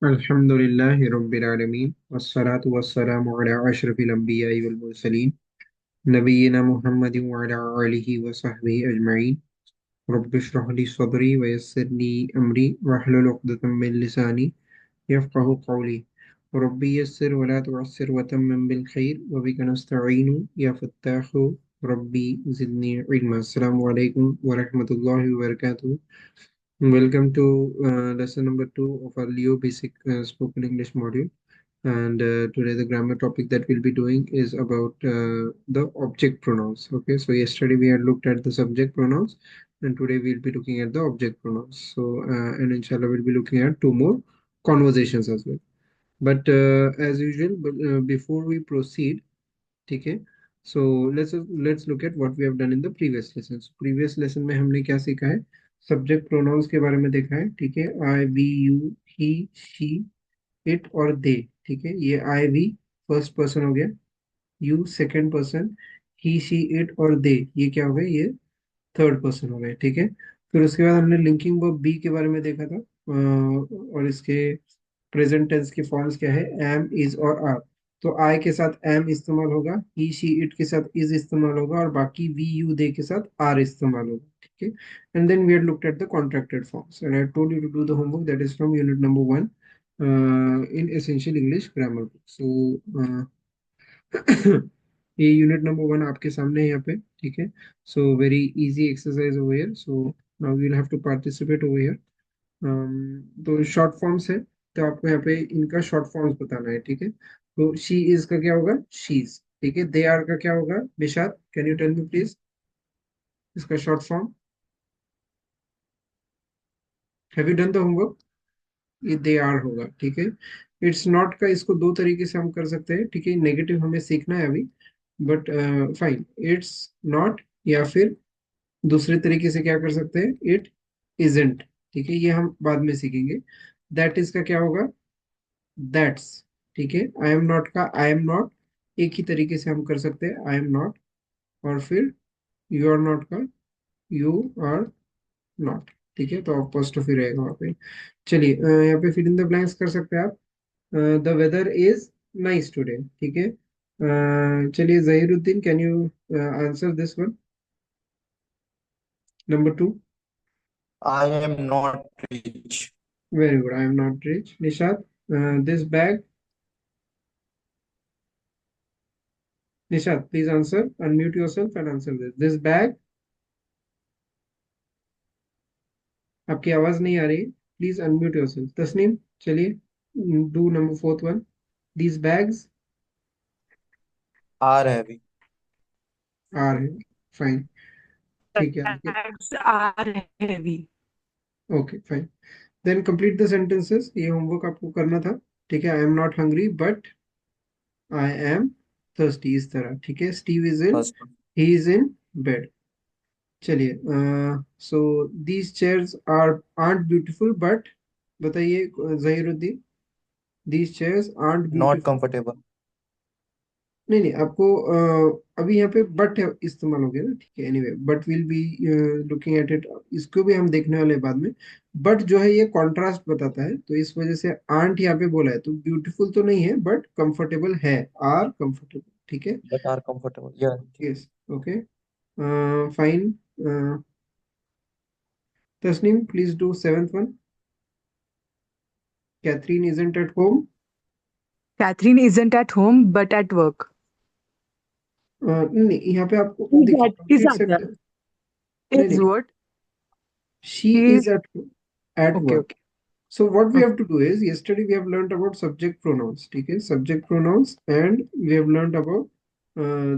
अल्हम्दुलिल्लाहि रब्बिल आलमीन वस्सलातु वस्सलामु अला अशरफिल अंबियाइ वल मुरसलीन नबिय्यिना मुहम्मदिन व अला आलिहि व सहबिहि अजमईन रब्बि इश्रह ली सदरी व यस्सिर ली अमरी वहलुल उक़दतम मिन लिसानी यफ़क़हू क़ौली रब्बी यस्सिर व ला तुअस्सिर व तम्मिम बिल खैर व बिका नस्तईनु या फ़त्ताहु रब्बी ज़िदनी इल्मा। अस्सलामु अलैकुम व रहमतुल्लाहि व बरकातुहू। Welcome to lesson number 2 of our Leo Basic Spoken English module. And today the grammar topic that we'll be doing is about the object pronouns. Okay, so yesterday we had looked at the subject pronouns, and today we'll be looking at the object pronouns. So, and inshallah, we'll be looking at two more conversations as well. But as usual, before we proceed, okay, so let's look at what we have done in the previous lesson. So previous lesson में हमने क्या सीखा है? Subject pronounce के बारे में देखा है, ठीक है। I, we, you, he, she, it और दे, ठीक है। ये आई, वी फर्स्ट पर्सन हो गया, you second person, he, she, it और दे ये क्या हो गए? ये थर्ड पर्सन हो गए, ठीक है। फिर उसके बाद हमने लिंकिंग वर्ब बी के बारे में देखा था, और इसके प्रेजेंट टेंस की फॉर्म्स क्या है? एम, इज और आर। तो आई के साथ एम इस्तेमाल होगा, ही, शी, इट के साथ इज इस्तेमाल होगा, और बाकी वी, यू, दे के साथ आर इस्तेमाल होगा, ठीक है। And then we had looked at the contracted forms and I told you to do the homework that is from unit number 1 in essential English grammar book. So ये unit number 1 आपके सामने है यहाँ पे, ठीक है। So very easy exercise over here, so now you will have to participate over here. तो short forms है, तो आपको यहाँ पे इनका शॉर्ट फॉर्म्स बताना है, ठीक है। तो शी इज का क्या होगा? शीज, ठीक है। दे आर का क्या होगा? Nishad, can you tell me please इसका short form? Have you done the homework? ये दे आर होगा, ठीक है। इट्स नॉट का इसको दो तरीके से हम कर सकते हैं, ठीक है। नेगेटिव हमें सीखना है अभी, बट फाइन। इट्स नॉट, या फिर दूसरे तरीके से क्या कर सकते हैं? इट इजेंट, ठीक है। ये हम बाद में सीखेंगे। दैट इज का क्या होगा? दैट्स, ठीक है। आई एम नॉट का आई एम नॉट एक ही तरीके से हम कर सकते हैं, आई एम नॉट। और फिर यू आर नॉट का यू आर नॉट, ठीक है। तो अपोस्ट्रोफी रहेगा वहाँ पे। चलिए, यहाँ पे फिल इन द ब्लैंक्स कर सकते हैं आप। The weather is nice today, ठीक है। चलिए Zahiruddin, can you answer this one, number 2? I am not rich. Very good, I am not rich. Nishad, this bag, Nishad, please answer. Unmute yourself and answer this. This bag. आपकी आवाज नहीं आ रही, please unmute yourself. Tasneem, चलिए, do number fourth one. These bags Are heavy. are fine, ठीक है आपके। Bags are heavy. Okay fine, then complete the sentences. ये homework आपको करना था, ठीक है। I am not hungry but I am thirsty, इस तरह, ठीक है। Steve is in, First one. He is in bed. चलिए, so these chairs are aren't beautiful but, बताइए Zahiruddin, these chairs are Not beautiful. comfortable. नहीं नहीं, आपको अभी यहाँ पे बट इस्तेमाल हो गया ना, ठीक है। Anyway, but will be looking at it, इसको भी हम देखने वाले हैं बाद में। बट जो है ये कॉन्ट्रास्ट बताता है, तो इस वजह से आंट यहाँ पे बोला है, तो ब्यूटीफुल तो नहीं है बट कंफर्टेबल है, आर कंफर्टेबल, ठीक है। But are comfortable. Yeah. Yes, okay, fine. Tasneem, please do seventh one. Catherine isn't at home. Catherine isn't at home but at work. नहीं, यहाँ पे आपको देखिए Is complete at the sentence. नहीं is नहीं, what she he is at okay work. okay So what we have okay to do is, yesterday we have learned about subject pronouns, ठीक है, subject pronouns, and we have learned about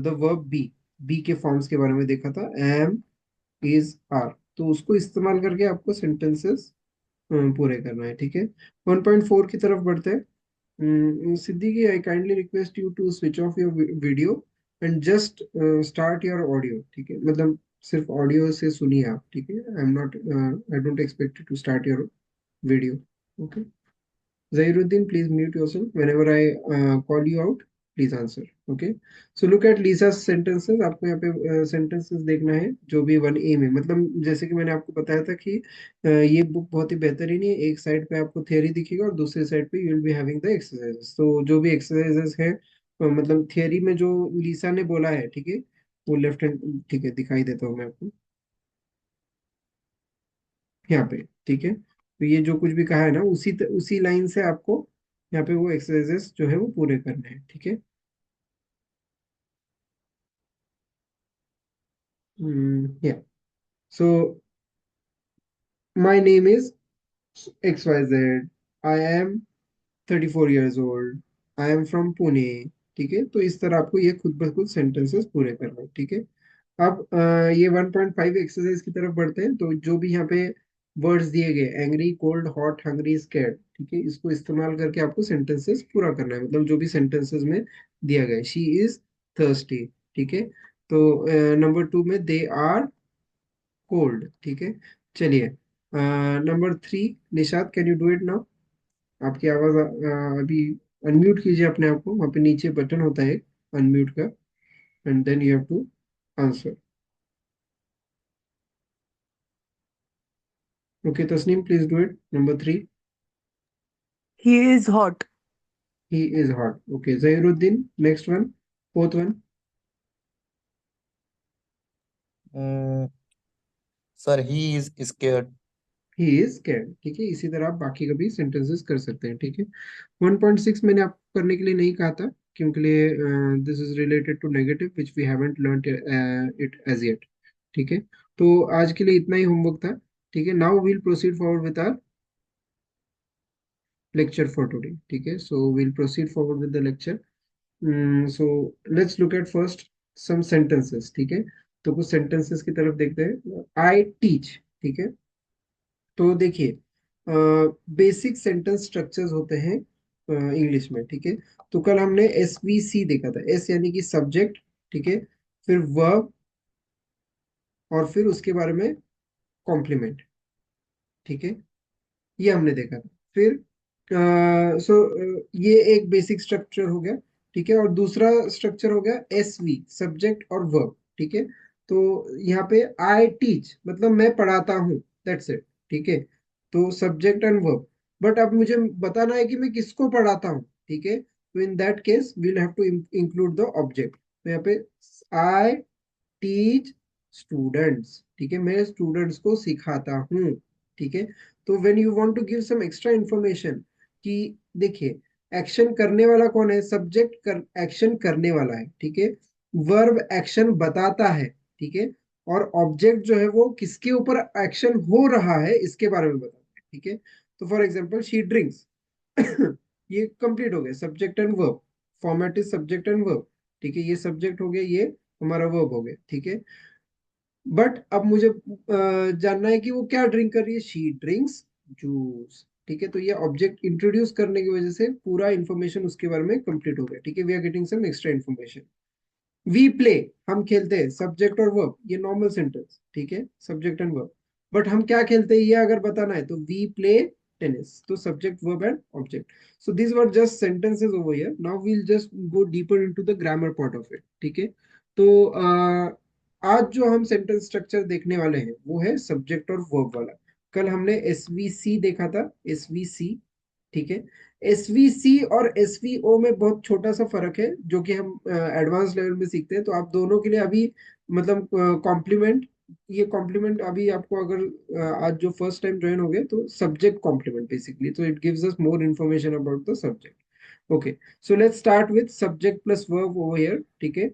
the verb be। be के forms के बारे में देखा था, am, is, are। तो उसको इस्तेमाल करके आपको sentences पूरे करना है, ठीक है। 1.4 की तरफ बढ़ते हैं। Siddiqui, I kindly request you to switch off your video and just start your audio, ठीक है। मतलब सिर्फ ऑडियो से सुनिए आप, ठीक है। I don't expect you to start your video, okay। Zahiruddin, please mute yourself whenever I call you out. Please answer. Okay, so look at Lisa sentences. आपको यहाँ पे सेंटेंसेस देखना है जो भी 1A में, मतलब जैसे कि मैंने आपको बताया था कि ये बुक बहुत ही बेहतरीन है. एक साइड पे आपको थियरी दिखेगा और दूसरी साइड पे you will be having the exercises. तो जो भी एक्सरसाइजेस है, मतलब थियरी में जो लीसा ने बोला है, ठीक है, वो लेफ्ट हैंड, ठीक है, दिखाई देता हूँ मैं आपको यहाँ पे. ठीक है, तो ये जो कुछ भी कहा है ना, उसी लाइन से आपको यहाँ पे वो एक्सरसाइजेस जो है वो पूरे करने हैं. ठीक है. या, so my name is XYZ. I am 34 years old. I am from Pune. ठीक है, तो इस तरह आपको ये खुद ब खुद सेंटेंसेस पूरे करना है. ठीक है. अब ये 1.5 एक्सरसाइज की तरफ बढ़ते हैं. तो जो भी यहाँ पे वर्ड्स दिए गए, angry, cold, hot, hungry, scared, ठीक है, इसको इस्तेमाल करके आपको सेंटेंसेस पूरा करना है. मतलब जो भी सेंटेंसेस में दिया गया है, शी इज थर्स्टी. ठीक है. तो नंबर 2 में दे आर कोल्ड. ठीक है. चलिए, number 3, Nishat, can you do it now? आपकी आवाज अभी अनम्यूट कीजिए अपने आप को. वहां पे नीचे बटन होता है अनम्यूट का, and then you have to answer. Okay Tasneem, please do it. Number 3, He is hot. He is hot. Okay Zahiruddin, next one, fourth one. Mm, sir, he is scared. He is scared. ठीक है, इसी तरह आप बाकी का भी sentences कर सकते हैं. ठीक है. 1.6 मैंने आपको करने के लिए नहीं कहा था, क्योंकि लिए this is related to negative which we haven't learned it as yet. ठीक है. तो आज के लिए इतना ही होमवर्क था. ठीक है, now we'll proceed forward with our lecture for today. ठीक है, so we'll proceed forward with the lecture. So let's look at first some sentences. ठीक है, तो कुछ sentences की तरफ देखते हैं. I teach. ठीक है, तो देखिए, बेसिक सेंटेंस स्ट्रक्चर्स होते हैं इंग्लिश में. ठीक है, तो कल हमने SVC देखा था. एस यानी कि सब्जेक्ट, ठीक है, फिर वर्ब, और फिर उसके बारे में कॉम्प्लीमेंट. ठीक है, ये हमने देखा था. फिर सो ये एक बेसिक स्ट्रक्चर हो गया. ठीक है, और दूसरा स्ट्रक्चर हो गया SV, सब्जेक्ट और वर्ब. ठीक है, तो यहाँ पे आई टीच मतलब मैं पढ़ाता हूँ, दैट्स इट. ठीक है, तो सब्जेक्ट एंड वर्ब. बट अब मुझे बताना है कि मैं किसको पढ़ाता हूँ. ठीक है, तो in that case we'll have to include the object. तो यहाँ पे आई टीच स्टूडेंट्स. ठीक है, मैं स्टूडेंट्स को सिखाता हूँ. ठीक है, तो when you want to give some extra information कि देखिए, एक्शन करने वाला कौन है, सब्जेक्ट कर एक्शन करने वाला है. ठीक है, वर्ब एक्शन बताता है. ठीक है, और ऑब्जेक्ट जो है वो किसके ऊपर एक्शन हो रहा है इसके बारे में बताता है. ठीक है, तो फॉर एग्जांपल शी ड्रिंक्स. ये कंप्लीट हो गया subject and verb. Format is subject and verb. ठीक है, ये सब्जेक्ट हो गया, ये हमारा वर्ब हो गया. ठीक है, बट अब मुझे जानना है कि वो क्या ड्रिंक कर रही है. She drinks juice. ठीक है, तो ये ऑब्जेक्ट इंट्रोड्यूस करने की वजह से पूरा इंफॉर्मेशन उसके बारे में कंप्लीट हो गया. ठीक है, we are getting some extra information. We play, हम खेलते हैं, सब्जेक्ट और वर्ब, ये नॉर्मल सेंटेंस. ठीक है, सब्जेक्ट एंड वर्ब. बट हम क्या खेलते हैं ये अगर बताना है तो वी प्ले टेनिस. तो subject, verb and object. So these were just sentences over here. Now we'll just go deeper into the grammar part of it. ठीक है, तो आज जो हम सेंटेंस स्ट्रक्चर देखने वाले हैं वो है सब्जेक्ट और वर्ब वाला. कल हमने SVC देखा था, SVC. ठीक है, SVC और SVO में बहुत छोटा सा फर्क है जो कि हम एडवांस लेवल में सीखते हैं. तो आप दोनों के लिए अभी मतलब कॉम्प्लीमेंट, ये कॉम्प्लीमेंट अभी आपको अगर आज जो फर्स्ट टाइम ज्वाइन हो गए तो सब्जेक्ट कॉम्प्लीमेंट बेसिकली, तो it gives us more information about the subject. Okay, so let's start with subject plus verb over here. ठीक है,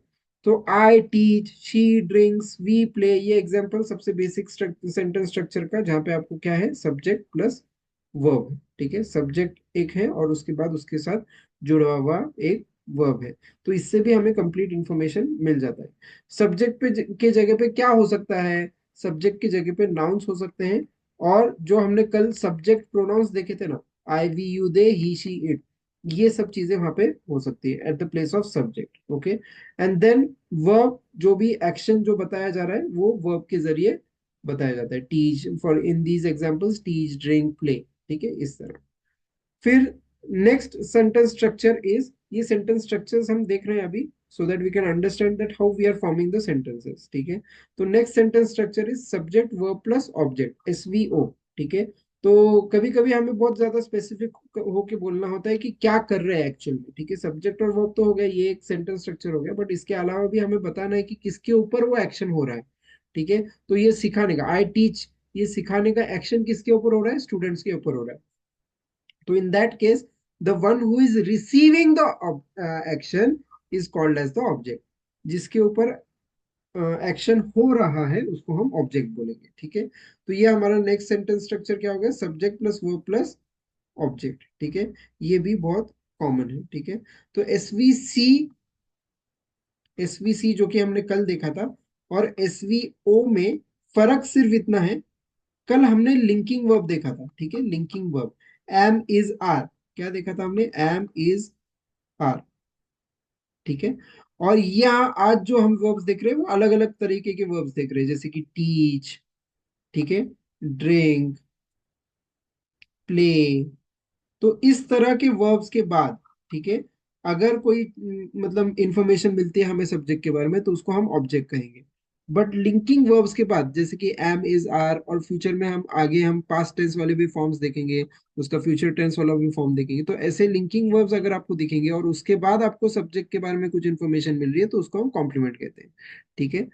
तो I teach, she drinks, we play, ये एग्जांपल सबसे basic sentence structure का, जहां पे आपको क्या है, सब्जेक्ट प्लस वर्ब. ठीक है, सब्जेक्ट एक है और उसके बाद उसके साथ जुड़ा हुआ एक वर्ब है. तो इससे भी हमें कंप्लीट इंफॉर्मेशन मिल जाता है. सब्जेक्ट पे के जगह पे क्या हो सकता है, सब्जेक्ट की जगह पे नाउन्स हो सकते हैं. और जो हमने कल सब्जेक्ट प्रोनाउंस देखे थे ना, I, we, you, they, he, she, it, ये सब चीजें वहां पे हो सकती है at the place of subject. Okay, and then verb, जो भी एक्शन जो बताया जा रहा है वो वर्ब के जरिए बताया जाता है. Teach, for in these examples, teach, drink, play. ठीक है, इस तरह. फिर नेक्स्ट सेंटेंस स्ट्रक्चर इज ये सेंटेंस स्ट्रक्चर्स हम देख रहे हैं अभी, so that we can understand that how we are forming the sentences, ठीक है। तो next sentence structure is subject verb plus object, SVO, ठीक है। तो कभी कभी हमें बहुत ज्यादा स्पेसिफिक होके बोलना होता है कि क्या कर रहे हैं एक्चुअल में, ठीक है। सब्जेक्ट और वर्ब तो हो गया, ये एक सेंटेंस स्ट्रक्चर हो गया, बट इसके अलावा भी हमें बताना है कि किसके ऊपर वो एक्शन हो रहा है, ठीक है। तो ये सिखाने का, आई टीच, ये सिखाने का एक्शन किसके ऊपर हो रहा है, स्टूडेंट्स के ऊपर हो रहा है। तो in that case, the one who is receiving the action is called as the object, जिसके ऊपर एक्शन हो रहा है उसको हम ऑब्जेक्ट बोलेंगे, ठीक है। तो ये हमारा नेक्स्ट सेंटेंस स्ट्रक्चर क्या हो गया, subject plus verb plus object, ठीक है। ये भी बहुत कॉमन है, ठीक है। तो एसवीसी जो कि हमने कल देखा था, और एसवीओ में फर्क सिर्फ इतना है, कल हमने लिंकिंग वर्ब देखा था, ठीक है, linking verb, am is are, क्या देखा था हमने, एम इज आर, ठीक है। और यहाँ आज जो हम वर्ब्स देख रहे हैं वो अलग अलग तरीके के वर्ब्स देख रहे हैं, जैसे कि टीच, ठीक है, ड्रिंक, प्ले। तो इस तरह के वर्ब्स के बाद, ठीक है, अगर कोई मतलब इंफॉर्मेशन मिलती है हमें सब्जेक्ट के बारे में, तो उसको हम ऑब्जेक्ट कहेंगे। बट लिंकिंग वर्ब्स के बाद, जैसे कि एम इज आर, और फ्यूचर में हम आगे हम पास्ट टेंस वाले भी फॉर्म्स देखेंगे, उसका फ्यूचर टेंस वाला भी फॉर्म देखेंगे, तो ऐसे लिंकिंग वर्ब्स अगर आपको दिखेंगे और उसके बाद आपको सब्जेक्ट के बारे में कुछ इंफॉर्मेशन मिल रही है, तो उसको हम कॉम्प्लीमेंट कहते हैं, ठीक है।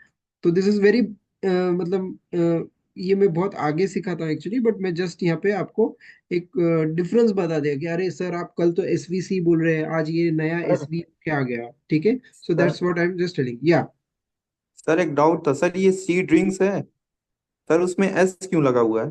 तो दिस इज वेरी मतलब ये मैं बहुत आगे सिखाता हूँ एक्चुअली, बट मैं जस्ट यहाँ पे आपको एक डिफरेंस बता दिया कि अरे सर आप कल तो एसवीसी बोल रहे हैं, आज ये नया सर एसवी क्या आ गया, ठीक है। So sir that's what I am just telling, या। सर एक डाउट था सर, ये सी ड्रिंक्स है सर, उसमें एस क्यों लगा हुआ है?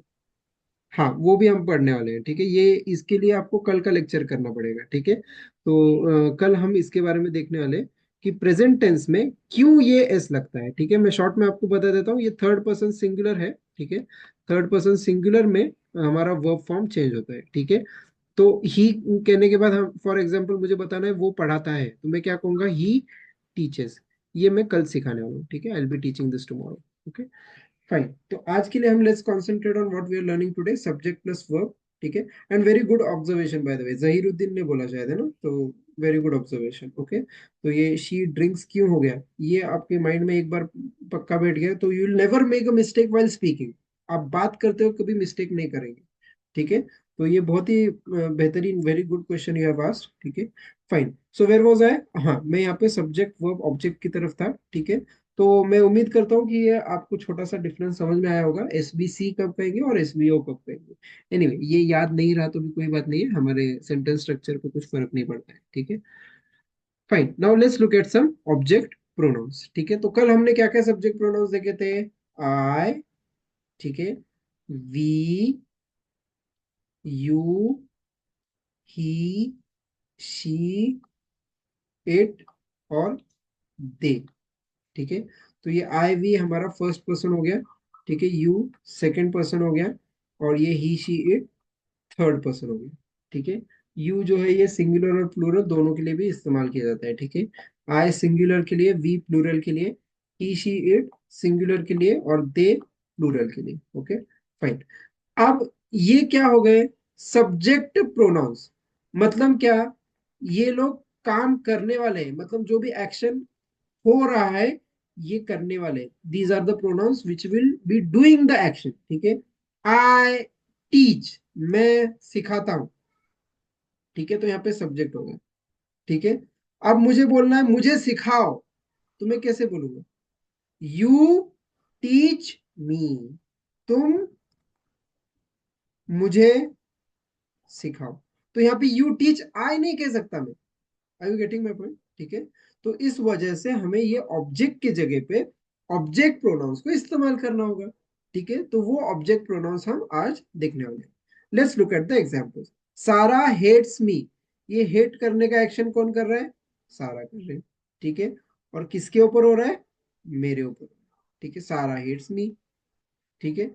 हाँ, वो भी हम पढ़ने वाले हैं, ठीक है। ये इसके लिए आपको कल का लेक्चर करना पड़ेगा, ठीक है। तो कल हम इसके बारे में देखने वाले हैं कि प्रेजेंट टेंस में क्यों ये एस लगता है, ठीक है। मैं शॉर्ट में आपको बता देता हूँ, ये थर्ड पर्सन सिंगुलर है, ठीक है। थर्ड पर्सन सिंगुलर में हमारा वर्ब फॉर्म चेंज होता है, ठीक है। तो ही कहने के बाद हम, फॉर एग्जाम्पल मुझे बताना है वो पढ़ाता है, तो मैं क्या कहूंगा, ही टीचेस। ये मैं कल सिखाने वाला हूँ, ठीक है, I will be teaching this tomorrow, okay. Fine, तो आज के लिए हम let's concentrate on what we are learning today, subject plus verb, ठीक है। And very good observation by the way, Zahiruddin ने बोला शायद, है ना, तो वेरी गुड ऑब्जर्वेशन, ओके। तो ये शी ड्रिंक्स क्यों हो गया, ये आपके माइंड में एक बार पक्का बैठ गया, तो you will never make a mistake while speaking. आप बात करते हो कभी मिस्टेक नहीं करेंगे, ठीक है। तो ये बहुत ही बेहतरीन, very good question you have asked, ठीक है। Fine, so where was I, हाँ मैं यहाँ पे सब्जेक्ट वर्ब ऑब्जेक्ट की तरफ था, ठीक है। तो मैं उम्मीद करता हूँ कि ये आपको छोटा सा डिफरेंस समझ में आया होगा, एसबीसी कब कहेंगे और एसबीओ कब कहेंगे। एनीवे, ये याद नहीं रहा तो भी कोई बात नहीं है, हमारे सेंटेंस स्ट्रक्चर पे कुछ फर्क नहीं पड़ता है, ठीक है। Fine, now let's look at some object pronouns, ठीक है। तो कल हमने क्या क्या सब्जेक्ट प्रोनाउंस देखे थे, आई, ठीक है, we, you, he, she, it और दे, ठीक है। तो ये आई वी हमारा फर्स्ट पर्सन हो गया, ठीक है, यू सेकंड पर्सन हो गया, और ये ही शी इट थर्ड पर्सन हो गया, ठीक है। यू जो है ये सिंगुलर और प्लूरल दोनों के लिए भी इस्तेमाल किया जाता है, ठीक है। आई सिंगुलर के लिए, वी प्लूरल के लिए, ही शी इट सिंगुलर के लिए, और दे प्लूरल के लिए, ओके। फाइन, अब ये क्या हो गए, सब्जेक्ट प्रोनाउंस, मतलब क्या, ये लोग काम करने वाले हैं, मतलब जो भी एक्शन हो रहा है ये करने वाले, these are the pronouns which will be doing the action, ठीक है। आई टीच, मैं सिखाता हूं, ठीक है। तो यहाँ पे सब्जेक्ट होगा, ठीक है। अब मुझे बोलना है मुझे सिखाओ, तो मैं कैसे बोलूंगा, यू टीच मी, तुम मुझे सिखाओ। तो यहाँ पे यू टीच आई नहीं कह सकता मैं, are you getting my point, ठीक है। तो इस वजह से हमें ये ऑब्जेक्ट की जगह पे ऑब्जेक्ट प्रोनाउंस को इस्तेमाल करना होगा, ठीक है। तो वो ऑब्जेक्ट प्रोनाउंस हम आज देखने वाले हैं। Let's look at the examples. सारा हेट्स मी, ये हेट करने का एक्शन कौन कर रहा है, सारा कर रहे हैं, ठीक है। और किसके ऊपर हो रहा है, मेरे ऊपर, ठीक है, सारा हेट्स मी, ठीक है।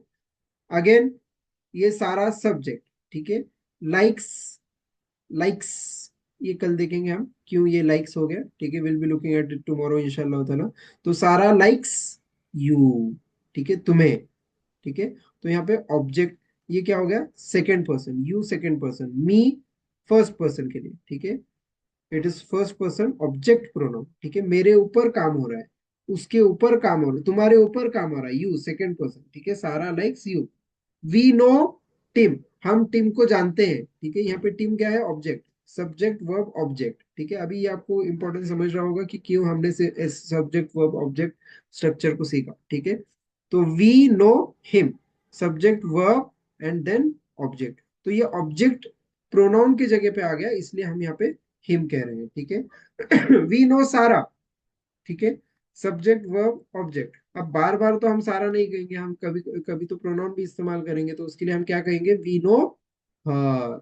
अगेन, ये सारा सब्जेक्ट, ठीक है। लाइक्स, लाइक्स, ये कल देखेंगे हम क्यों ये लाइक्स हो गया, ठीक है, will be looking at it tomorrow इंशाल्लाह ताला। तो सारा लाइक्स यू, ठीक है, तुम्हें, ठीक है। तो यहाँ पे ऑब्जेक्ट ये क्या हो गया, second person, you second person, me first person के लिए, ठीक है। It is first person object pronoun, ठीक है। मेरे ऊपर काम हो रहा है, उसके ऊपर काम हो रहा है, तुम्हारे ऊपर काम हो रहा है, यू सेकंड पर्सन, ठीक है। Sara likes you. We know Tim, हम टिम को जानते हैं, ठीक है। यहाँ पे टिम क्या है? ऑब्जेक्ट, सब्जेक्ट वर्ब ऑब्जेक्ट, ठीक है। अभी ये आपको इंपॉर्टेंट समझ रहा होगा कि क्यों हमने से सब्जेक्ट वर्ब ऑब्जेक्ट स्ट्रक्चर को सीखा, ठीक है। तो we know him, subject verb and then object. तो ये ऑब्जेक्ट प्रोनाउन की जगह पे आ गया, इसलिए हम यहाँ पे हिम कह रहे हैं, ठीक है। वी नो सारा, ठीक है, सब्जेक्ट वर्ब ऑब्जेक्ट। अब बार बार तो हम सारा नहीं कहेंगे, हम कभी कभी तो प्रोनाउन भी इस्तेमाल करेंगे, तो उसके लिए हम क्या कहेंगे? वी नो हर,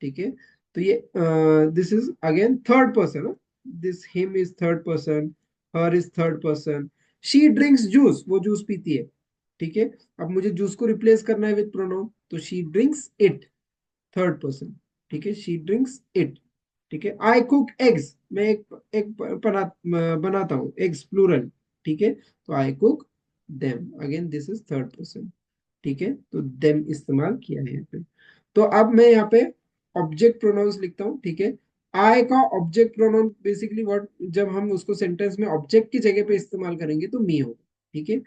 ठीक है। तो ये this is again third person, this him is third person, her is third person. She drinks juice, वो जूस पीती है, ठीक है। अब मुझे जूस को रिप्लेस करना है विद प्रोनाउन, तो she drinks it, third person, ठीक है। शी ड्रिंक्स इट, ठीक है। आई कुक एग्स, मैं एक बनाता हूँ एग्स, प्लूरल, ठीक है। तो I cook them, again this is third person, ठीक है। तो देम इस्तेमाल किया है यहाँ पे। तो अब मैं यहाँ पे ऑब्जेक्ट प्रोनाउंस लिखता हूँ, ठीक है। आई का ऑब्जेक्ट प्रोनाउन बेसिकली व्हाट, जब हम उसको सेंटेंस में ऑब्जेक्ट की जगह पे इस्तेमाल करेंगे तो मी होगा, ठीक है।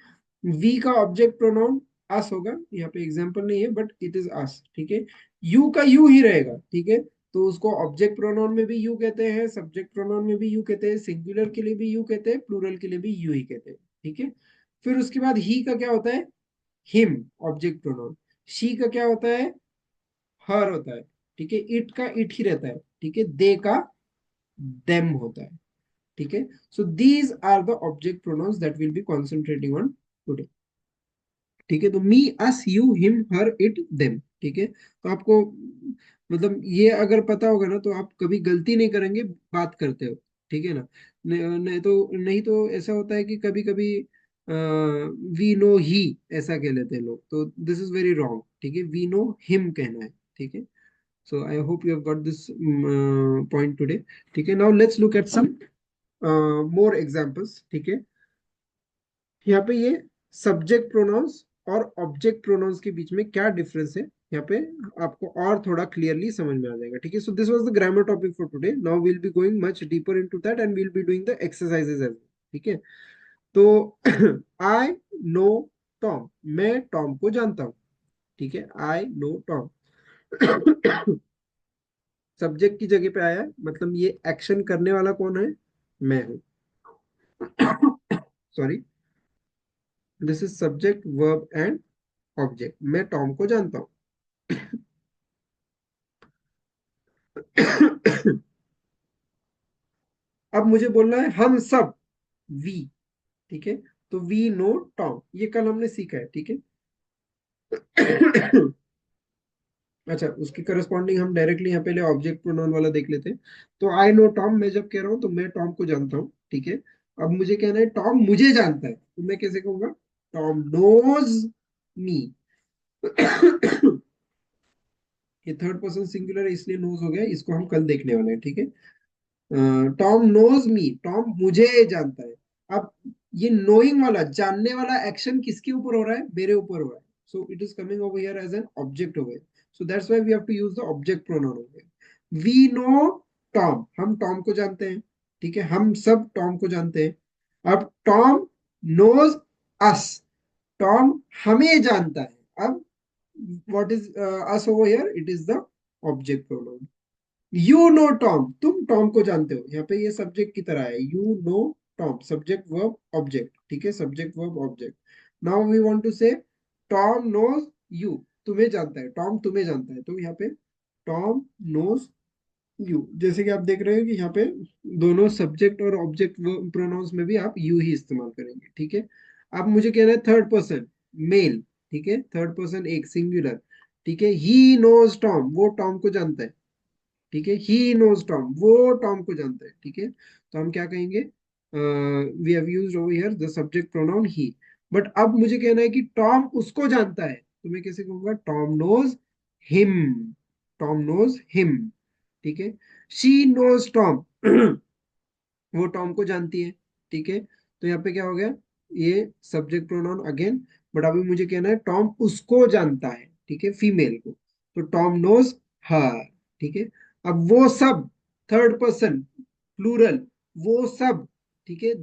वी का ऑब्जेक्ट प्रोनाउन अस होगा, यहाँ पे एग्जांपल नहीं है बट इट इज अस, ठीक है। यू का यू ही रहेगा, ठीक है। तो उसको ऑब्जेक्ट प्रोनाउन में भी यू कहते हैं, सब्जेक्ट प्रोनाउन में भी यू कहते हैं, सिंगुलर के लिए भी यू कहते हैं, प्लूरल के लिए भी यू ही कहते हैं, ठीक है। फिर उसके बाद ही का क्या होता है? Him, object pronoun. शी का क्या होता है? हर होता है, ठीक है। इट का इट ही रहता है, ठीक है। दे का देम होता है, ठीक है। So these are the object pronouns that will be concentrating on today, ठीक है। तो me, us, you, him, her, it, them, ठीक है। तो आपको मतलब ये अगर पता होगा ना, तो आप कभी गलती नहीं करेंगे बात करते हो, ठीक है ना। नहीं तो ऐसा होता है कि कभी कभी वी नो ही ऐसा कह लेते हैं लोग, तो दिस इज वेरी रॉन्ग, ठीक है। वी नो हिम कहना है, ठीक है। So I hope you have got this point today, ठीक है। Now let's look at some more examples, ठीक है। यहाँ पे ये सब्जेक्ट प्रोनाउंस और ऑब्जेक्ट प्रोनाउंस के बीच में क्या डिफरेंस है, यहाँ पे आपको और थोड़ा क्लियरली समझ में आ जाएगा, ठीक है। So this was the grammar topic for today. Now we'll be going much deeper into that and we'll be doing the exercises as, ठीक है। तो आई नो टॉम, मैं टॉम को जानता हूँ, ठीक है। आई नो टॉम। सब्जेक्ट की जगह पे आया है, मतलब ये एक्शन करने वाला कौन है? मैं हूं। Sorry, this is subject verb and object, मैं टॉम को जानता हूँ। अब मुझे बोलना है हम सब, वी, ठीक है। तो वी नो टॉम, ये कल हमने सीखा है, ठीक है। अच्छा, उसकी करस्पॉन्डिंग हम डायरेक्टली यहाँ पहले ऑब्जेक्ट प्रोनाउन वाला देख लेते हैं। तो आई नो टॉम, मैं जब कह रहा हूँ तो मैं टॉम को जानता हूँ, ठीक है। अब मुझे कहना है टॉम मुझे जानता है, तो मैं कैसे कहूंगा? Tom knows me. ये थर्ड पर्सन सिंगुलर है इसलिए नोज हो गया, इसको हम कल देखने वाले हैं, ठीक है। टॉम नोज मी, टॉम मुझे जानता है। अब ये नोइंग वाला, जानने वाला एक्शन किसके ऊपर हो रहा है? मेरे ऊपर हो रहा है। So it is coming over here as an object हो गया। So that's why we have to use the object pronoun हो गया। वी नो टॉम, हम टॉम को जानते हैं, ठीक है। हम सब टॉम को जानते हैं। अब टॉम नोज अस, टॉम हमें जानता है। अब what is us over here? It is the object pronoun. You know Tom, तुम टॉम को जानते हो, यहाँ पे ये सब्जेक्ट की तरह है। You know Tom, subject verb object, ठीक है। Subject verb object. Now we want to say Tom knows you, तुम्हें जानता है, टॉम तुम्हें जानता है। तो यहाँ पे टॉम नोज यू, जैसे कि आप देख रहे हो कि यहाँ पे दोनों सब्जेक्ट और ऑब्जेक्ट प्रोनाउंस में भी आप यू ही इस्तेमाल करेंगे, ठीक है। अब मुझे कहना है थर्ड पर्सन मेल, ठीक है। थर्ड पर्सन एक सिंगुलर, ठीक है। ही नोज टॉम, वो टॉम को जानता है, ठीक है। ही नोज टॉम, वो टॉम को जानता है, ठीक है। तो हम क्या कहेंगे? We have used over here the subject pronoun he. But अब मुझे कहना है कि टॉम उसको जानता है, तो मैं कैसे कहूंगा? Tom knows him, Tom knows him, ठीक है। शी नोज टॉम, वो टॉम को जानती है, ठीक है। तो यहाँ पे क्या हो गया? ये सब्जेक्ट प्रोनाउन अगेन। बट अभी मुझे कहना है टॉम उसको जानता है, ठीक है, फीमेल को। तो टॉम नोज हर, ठीक है। अब वो सब, थर्ड पर्सन, प्लूरल, वो सब, ठीक है,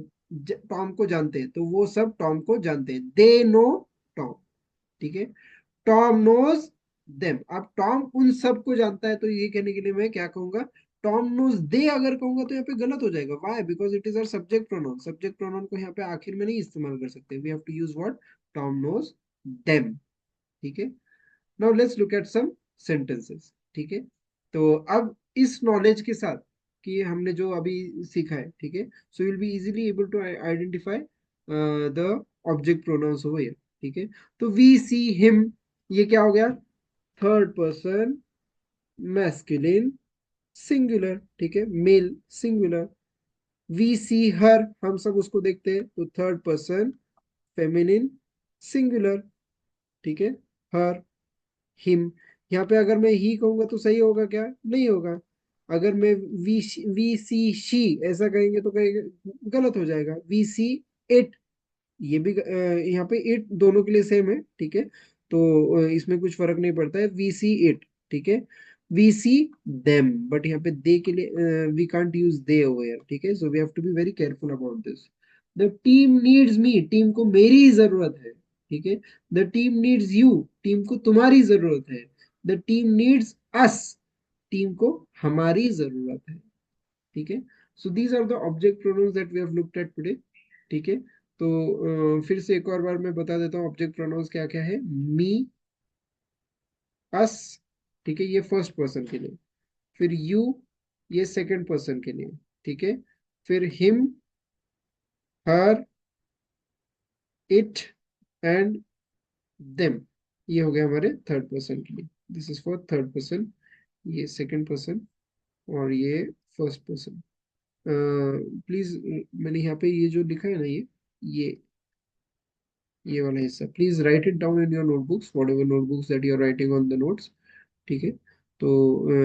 टॉम को जानते हैं, तो वो सब टॉम को जानते हैं, दे नो टॉम, ठीक है। टॉम नोज देम, अब टॉम उन सब को जानता है, तो ये कहने के लिए मैं क्या कहूंगा, टॉम नोज दे अगर कहूंगा तो यहाँ पे गलत हो जाएगा। Why? Because it is our subject pronoun, subject pronoun को यहाँ पे आखिर में नहीं इस्तेमाल कर सकते, we have to use what, Tom knows them, ठीक है। Now let's look at some sentences, ठीक है। तो अब इस नॉलेज के साथ कि हमने जो अभी सीखा है, ठीक है, so will be easily able to identify the object pronouns over here, ठीक है। तो वी सी हिम, ये क्या हो गया, थर्ड पर्सन मैस्कुलिन सिंगुलर, ठीक है, मेल सिंगुलर। वी सी हर, हम सब उसको देखते हैं, तो थर्ड पर्सन फेमिनिन सिंगुलर, ठीक है, हर हिम। यहाँ पे अगर मैं ही कहूंगा तो सही होगा क्या? नहीं होगा। अगर मैं वी सी शी ऐसा कहेंगे तो कहेंगे गलत हो जाएगा। वी सी इट, ये भी यहाँ पे इट दोनों के लिए सेम है, ठीक है, तो इसमें कुछ फर्क नहीं पड़ता है, वी सी इट, ठीक है। वी सी देम, बट यहाँ पे दे के लिए we can't use they over here, ठीक है, so we have to be very careful about this. The team needs me, team को मेरी जरूरत है, ठीक है। The team needs you, team को तुम्हारी जरूरत है। The team needs us, team को हमारी जरूरत है, ठीक है। So these are the object pronouns that we have looked at today, ठीक है। तो फिर से एक और बार मैं बता देता हूँ ऑब्जेक्ट प्रोनाउंस क्या क्या है। मी, अस, ठीक है, ये फर्स्ट पर्सन के लिए। फिर यू, ये सेकंड पर्सन के लिए, ठीक है। फिर him, her, it and them, ये हो गया हमारे थर्ड पर्सन के लिए, this is for third person, ये सेकंड पर्सन और ये फर्स्ट पर्सन। प्लीज, मैंने यहाँ पे ये जो लिखा है ना, ये ये वाला हिस्सा please write it down in your notebooks, whatever notebooks that you are writing on the notes, ठीक है। तो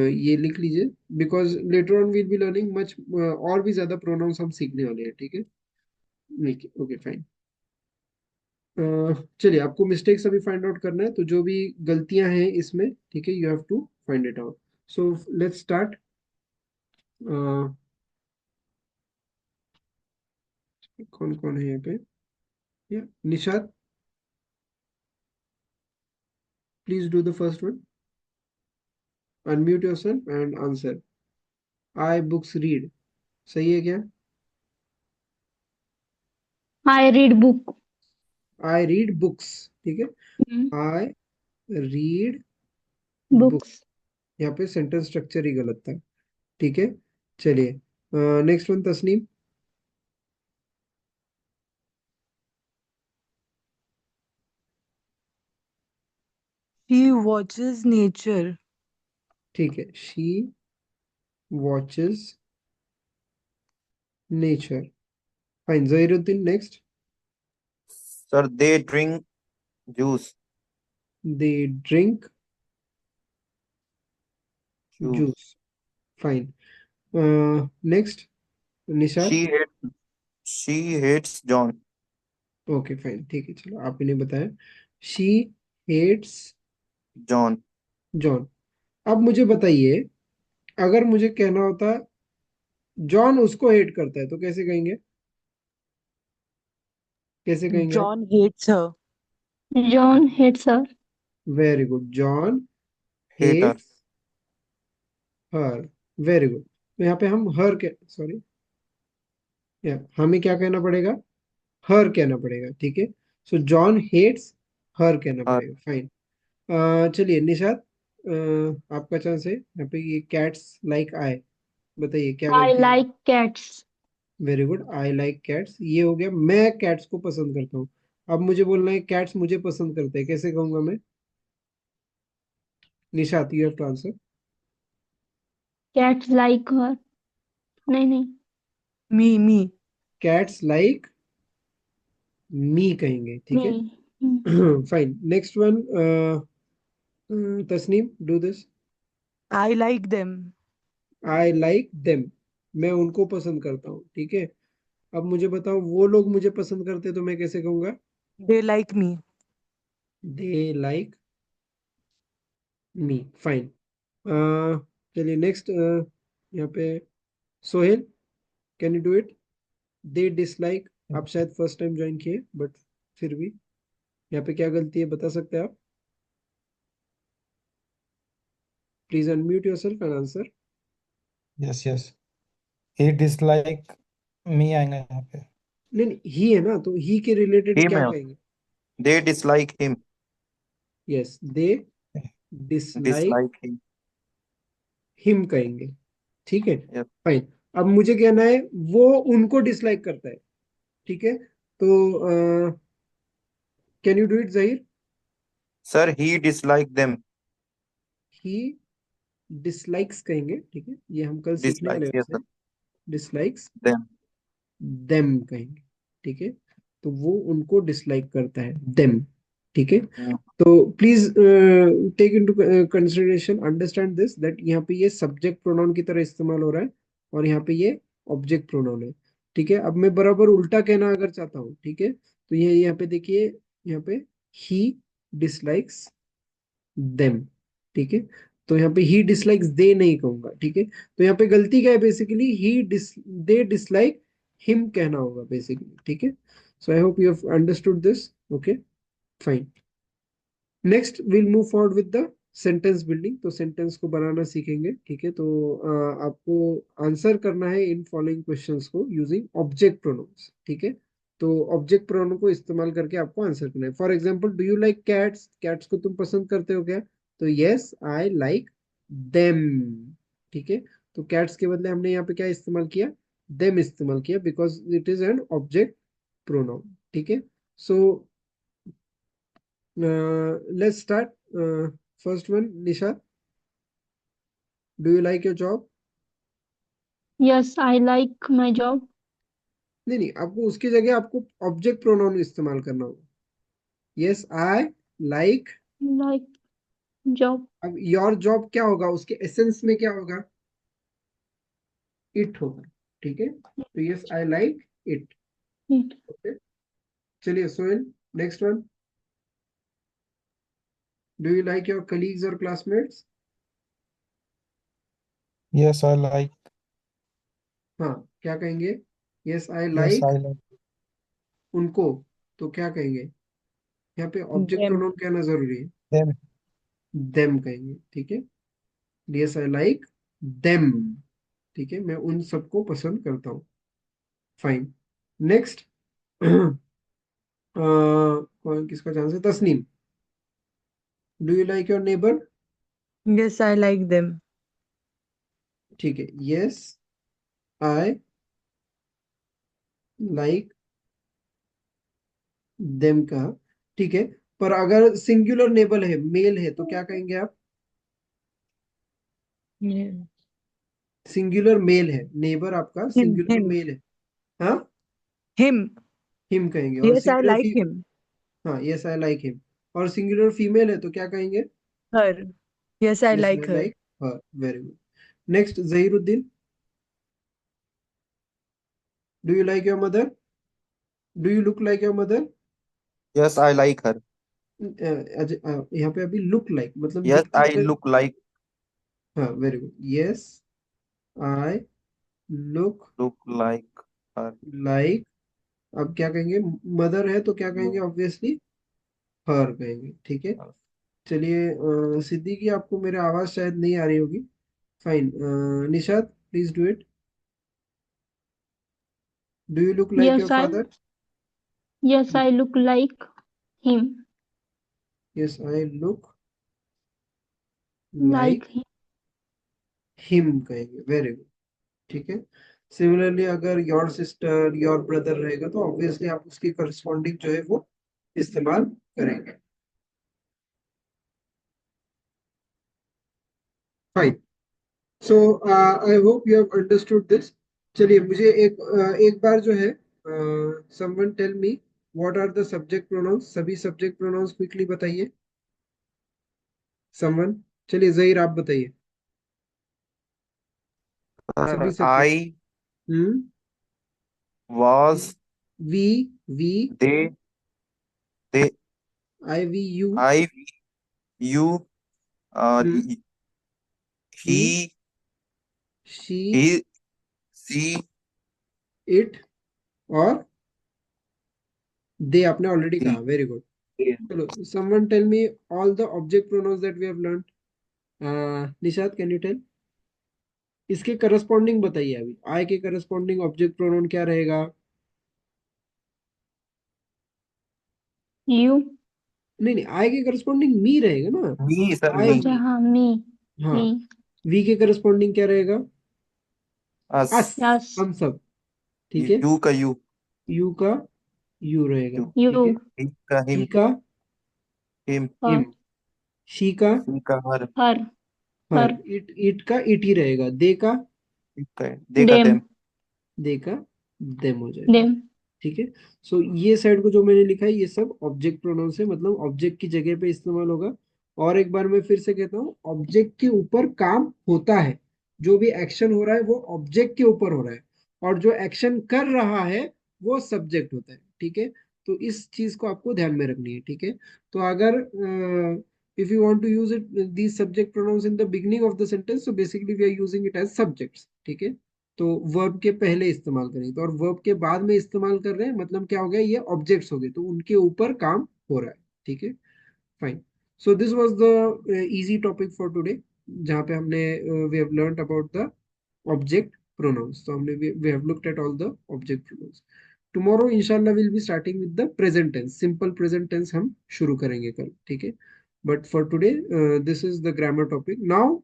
ये लिख लीजिए, because later on we'll be learning much, और भी ज्यादा प्रोनाउंस हम सीखने वाले हैं, ठीक है। Okay fine. चलिए, आपको मिस्टेक्स अभी फाइंड आउट करना है, तो जो भी गलतियां हैं इसमें, ठीक है, you have to find it out. So let's start. कौन कौन है यहाँ पे? Nishad, please do the first one, unmute yourself and answer. I books read, सही है क्या? I read book. I read books, ठीक है, आई रीड बुक। Books. यहाँ पे सेंटेंस स्ट्रक्चर ही गलत था, ठीक है। चलिए, next one Tasneem. She watches nature. ठीक है, she watches nature, fine. Zahiruddin, next. Sir they drink juice. They drink juice. Juice, fine. Next, she Nishad. Hate she hates John. Okay fine, ठीक है, चलो आप ही ने बताया। She hates John. जॉन। अब मुझे बताइए, अगर मुझे कहना होता जॉन उसको हेट करता है, तो कैसे कहेंगे? कैसे कहेंगे आप? John hates her. John hates her. Very good, John hater. Hates her, very good. तो यहाँ पे हम हर के, सॉरी, या हमें क्या कहना पड़ेगा? हर कहना पड़ेगा, ठीक है। सो जॉन हेट्स हर कहना हर। पड़ेगा, फाइन। चलिए निशाद, आपका चांस है यहाँ पे। ये कैट्स लाइक आई, बताइए क्या I गलती है? like cats. Very good, I like cats, ये हो गया, मैं कैट्स को पसंद करता हूँ। अब मुझे बोलना है कैट्स मुझे पसंद करते हैं, कैसे कहूंगा मैं? Nishad, you have to answer. Cats like her. नहीं नहीं. Me. कैट्स लाइक मी कहेंगे, ठीक है। Me. Hmm. Fine, next one, Tasneem, do this. I like them. I like them, मैं उनको पसंद करता हूँ, ठीक है। अब मुझे बताओ, वो लोग मुझे पसंद करते तो मैं कैसे कहूंगा? They like me. They like me, fine. चलिए नेक्स्ट, यहाँ पे Sohail. Can you do it? They dislike, आप शायद फर्स्ट टाइम ज्वाइन किए बट फिर भी यहाँ पे क्या गलती है बता सकते हैं आप? Please unmute yourself and answer. Yes yes, he dislike me आएगा यहाँ पे। नहीं नहीं, ही है ना, तो ही के रिलेटेड हिम क्या है, कहेंगे? दे डिसलाइक हिम, यस, दे डिसलाइक डिसलाइक हिम। हिम कहेंगे, ठीक है। Yes fine. अब मुझे कहना है वो उनको डिसलाइक करता है, ठीक है। तो can you do it Zaheer? Sir, he dislike them, he dislikes कहेंगे, ठीक है, ये हम कल सीखने वाले डिसलाइक्स, हैं यस उससे। Sir, dislikes them. देम कहेंगे, ठीक है। तो वो उनको डिसलाइक करता है, देम, ठीक है। तो please take into consideration, understand this that यहाँ पे ये सब्जेक्ट प्रोनाउन की तरह इस्तेमाल हो रहा है और यहाँ पे ये ऑब्जेक्ट प्रोनाउन है, ठीक है। अब मैं बराबर उल्टा कहना अगर चाहता हूँ, ठीक है, तो ये यहाँ पे देखिए, यहाँ पे ही डिसलाइक्स देम, ठीक है। तो यहाँ पे ही डिसलाइक्स दे नहीं कहूंगा, ठीक है। तो यहाँ पे गलती क्या है, बेसिकली दे डिसलाइक हिम कहना होगा बेसिकली, ठीक है। So I hope you have understood this, okay, fine. Next will move forward with the sentence building. तो सेंटेंस को बनाना सीखेंगे, ठीक है। तो आपको आंसर करना है इन फॉलोइंग क्वेश्चंस को यूजिंग ऑब्जेक्ट प्रोनाउंस, ठीक है। तो ऑब्जेक्ट प्रोनाउन को इस्तेमाल करके आपको आंसर करना है। For example, do you like cats? Cats को तुम पसंद करते हो क्या? तो यस आई लाइक देम, ठीक है। तो कैट्स के बदले हमने यहाँ पे क्या इस्तेमाल किया? देम इस्तेमाल किया, because it is an object pronoun, ठीक है। सो let's start. First one, Nisha, do you like your job? Yes, I like my job. नहीं नहीं, आपको उसकी जगह आपको ऑब्जेक्ट प्रोनाउन इस्तेमाल करना होगा। Yes I like. Like job. अब योर जॉब क्या होगा, उसके एसेंस में क्या होगा? इट होगा, ठीक है। तो yes I like it, It. Okay. चलिए Sohail, next one, do you like your colleagues और क्लासमेट्स? यस आई लाइक, हाँ, क्या कहेंगे? Yes I yes like I like उनको, तो क्या कहेंगे? यहाँ पे ऑब्जेक्ट them, प्रोनाउन कहना जरूरी है, देम। देम कहेंगे, ठीक है। यस आई लाइक देम, ठीक है, मैं उन सबको पसंद करता हूँ। फाइन। नेक्स्ट, कौन किसका चांस है? Tasneem, do you like your neighbour? yes, I like them, ठीक है, यस आई लाइक देम का, ठीक है। पर अगर सिंगुलर नेबर है, मेल है, तो क्या कहेंगे आप? yeah. सिंगुलर मेल है, नेबर आपका him, सिंगुलर him, मेल है, हाँ, him, हिम कहेंगे। और yes, I सिंगुलर like फी him, हाँ, यस आई लाइक हिम। और सिंगुलर फीमेल है तो क्या कहेंगे? her, yes, I yes like I her, like her, very good. Next, Zahiruddin, do you like your mother? Do you look like your mother? Yes I like her, यहाँ पे अभी look like मतलब yes दिखती आई है। लुक लाइक, हाँ, very good, yes I look look like her. Like. अब क्या कहेंगे? मदर है तो क्या कहेंगे? ऑब्वियसली हर कहेंगे, ठीक है। चलिए, सिद्दीकी, आपको मेरी आवाज शायद नहीं आ रही होगी। Fine. Nishad, please do it. Do you look like your Yes, I. Father? Yes, I look like him. Yes I look like Like him. Him कहेंगे, वेरी गुड, ठीक है। सिमिलरली अगर योर सिस्टर, योर ब्रदर रहेगा तो obviously आप उसकी corresponding जो है वो इस्तेमाल करेंगे। Fine. So I hope you have understood this. चलिए, मुझे एक बार जो है, someone tell me what are the subject pronouns. सभी सब्जेक्ट प्रोनाउंस क्विकली बताइए, समवन। चलिए जहीर, आप बताइए सर, सभी subject. I hmm. Was, we, we, they, they, I, we, you, I, you, hmm, he, he, she, he, she, it और they आपने already he, कहा, very good. they. चलो, someone tell me all the object pronouns that we have learned. Nishat, can you tell? इसके corresponding बताइए, अभी आई के corresponding object pronoun क्या रहेगा? You. नहीं नहीं, आई के करस्पॉन्डिंग मी रहेगा ना। Me, sir, आई, अच्छा me. हाँ me. हाँ। Me. वी के करस्पॉन्डिंग क्या रहेगा? अस, Us. Yes. हम सब। ठीक है। You का you. यू का यू रहेगा। You. ठीक है। You. He का ही him. का Him. हिम। Her. शी का She का her. Her. Her. Her. It का इट ही रहेगा। दे का He का they का them. Them. दे का देम हो जाएगा। Them. ठीक है। सो ये साइड को जो मैंने लिखा है ये सब ऑब्जेक्ट प्रोनाउंस है, मतलब ऑब्जेक्ट की जगह पे इस्तेमाल होगा। और एक बार मैं फिर से कहता हूँ, ऑब्जेक्ट के ऊपर काम होता है। जो भी एक्शन हो रहा है वो ऑब्जेक्ट के ऊपर हो रहा है, और जो एक्शन कर रहा है वो सब्जेक्ट होता है। ठीक है। तो इस चीज को आपको ध्यान में रखनी है। ठीक है। तो अगर if you want to use it these subject pronouns in the beginning of the sentence, so basically we are using it as subjects. ठीक है। तो वर्ब के पहले इस्तेमाल करेंगे, तो और वर्ब के बाद में इस्तेमाल कर रहे हैं, मतलब क्या हो गया, ये ऑब्जेक्ट्स हो गए, तो उनके ऊपर काम हो रहा है। ठीक है। Fine. So this was the easy topic for today, जहाँ पे हमने we have learned about the object pronouns. तो हमने we have looked at all the object pronouns. Tomorrow इंशाल्लाह will be starting with the present tense, simple present tense हम शुरू करेंगे कल। ठीक है। But for today this is the grammar topic now.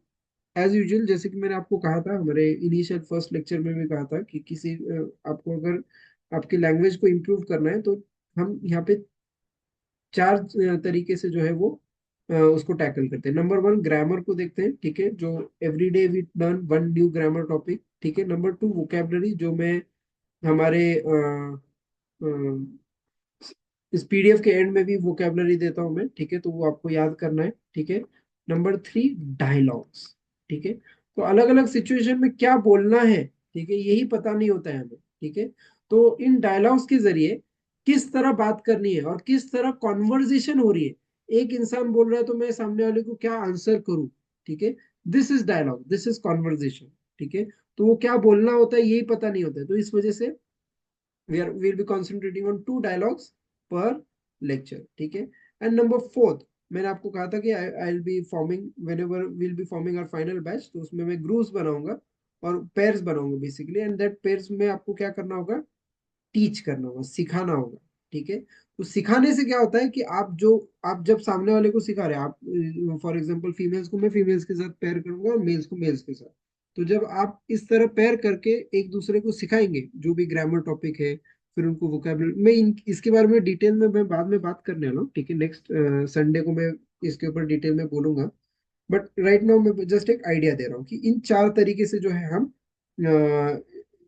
As usual, जैसे कि मैंने आपको कहा था हमारे इनिशियल फर्स्ट लेक्चर में भी कहा था कि किसी आपको अगर आपकी लैंग्वेज को इम्प्रूव करना है, तो हम यहाँ पे चार तरीके से जो है वो उसको टैकल करते हैं। नंबर वन, ग्रामर को देखते हैं। ठीक है। जो every day we learn one new grammar topic. ठीक है। नंबर टू, वोकेबलरी, जो मैं हमारे इस पीडीएफ के एंड में भी वोकेबलरी देता हूं मैं। ठीक है। तो वो आपको याद करना है। ठीक है। Number three, dialogues. ठीक है। तो अलग अलग सिचुएशन में क्या बोलना है, ठीक है, यही पता नहीं होता है हमें। ठीक है। तो इन डायलॉग्स के जरिए किस तरह बात करनी है और किस तरह कॉन्वर्जेशन हो रही है, एक इंसान बोल रहा है तो मैं सामने वाले को क्या आंसर करूं। ठीक है। This is dialogue, this is conversation. ठीक है। तो वो क्या बोलना होता है यही पता नहीं होता है, तो इस वजह से we'll be concentrating on two dialogues per lecture. ठीक है। एंड नंबर फोर्थ, मैंने आपको कहा था कि आई will be forming whenever we'll be forming our final batch, तो उसमें मैं ग्रुप्स बनाऊंगा और पेयर्स बनाऊंगा बेसिकली, एंड दैट पेयर्स में आपको क्या करना होगा, टीच करना होगा, सिखाना होगा। ठीक है। तो सिखाने से क्या होता है कि आप जब सामने वाले को सिखा रहे हैं, आप फॉर एग्जांपल फीमेल्स को मैं फीमेल्स के साथ पेयर करूंगा और मेल्स को मेल्स के साथ, तो जब आप इस तरह पेयर करके एक दूसरे को सिखाएंगे जो भी ग्रामर टॉपिक है, फिर उनको वोकेबलरी, इसके बारे में डिटेल में मैं बाद में बात करने वाला हूँ। ठीक है। नेक्स्ट संडे को मैं इसके ऊपर डिटेल में बोलूंगा। बट राइट नाउ मैं जस्ट एक आइडिया दे रहा हूँ कि इन चार तरीके से जो है हम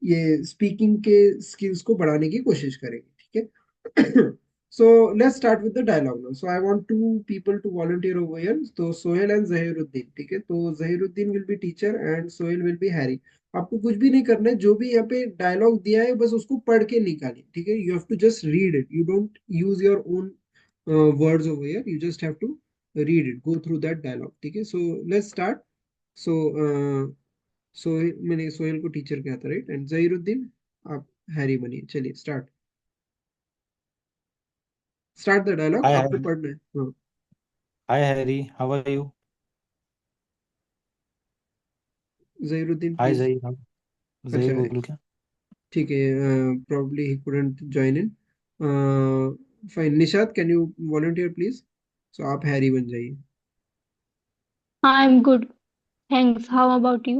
ये स्पीकिंग के स्किल्स को बढ़ाने की कोशिश करेंगे। ठीक है। So let's start with the dialogue now. So I want two people to volunteer over here, तो सोहेल एंड जहीरुद्दीन। ठीक है। तो Zahiruddin will be teacher and Sohail will be Harry. आपको कुछ भी नहीं करना है, जो भी यहाँ पे डायलॉग दिया है बस उसको पढ़ के निकालिए। ठीक है। You have to just read it, you don't use your own words over here, you just have to read it, go through that dialogue. ठीक है। so let's start. so so मैंने सोहेल को टीचर कहा था, राइट, एंड जहीरुद्दीन आप Harry बनिए। चलिए start, start the dialogue, Hi, आपको Harry. पढ़ना है। हाँ, Hi, Harry. How are you? Zahiruddin Hi, please. Zahir. अच्छा, Zahir बोलूँ क्या? ठीक है। probably he couldn't join in. फाइन, Nishat can you volunteer please? So आप हैरी बन जाइए। I'm good. Thanks. How about you?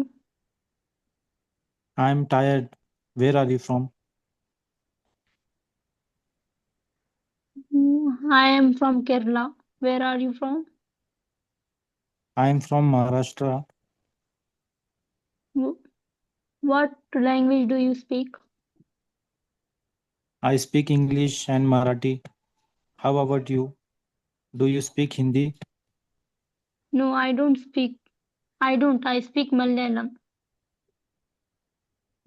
I'm tired. Where are you from? I am from Kerala. Where are you from? I'm from Maharashtra. Wh- What language do you speak? I speak English and Marathi. How about you? Do you speak Hindi? No, I don't speak. I don't. I speak Malayalam.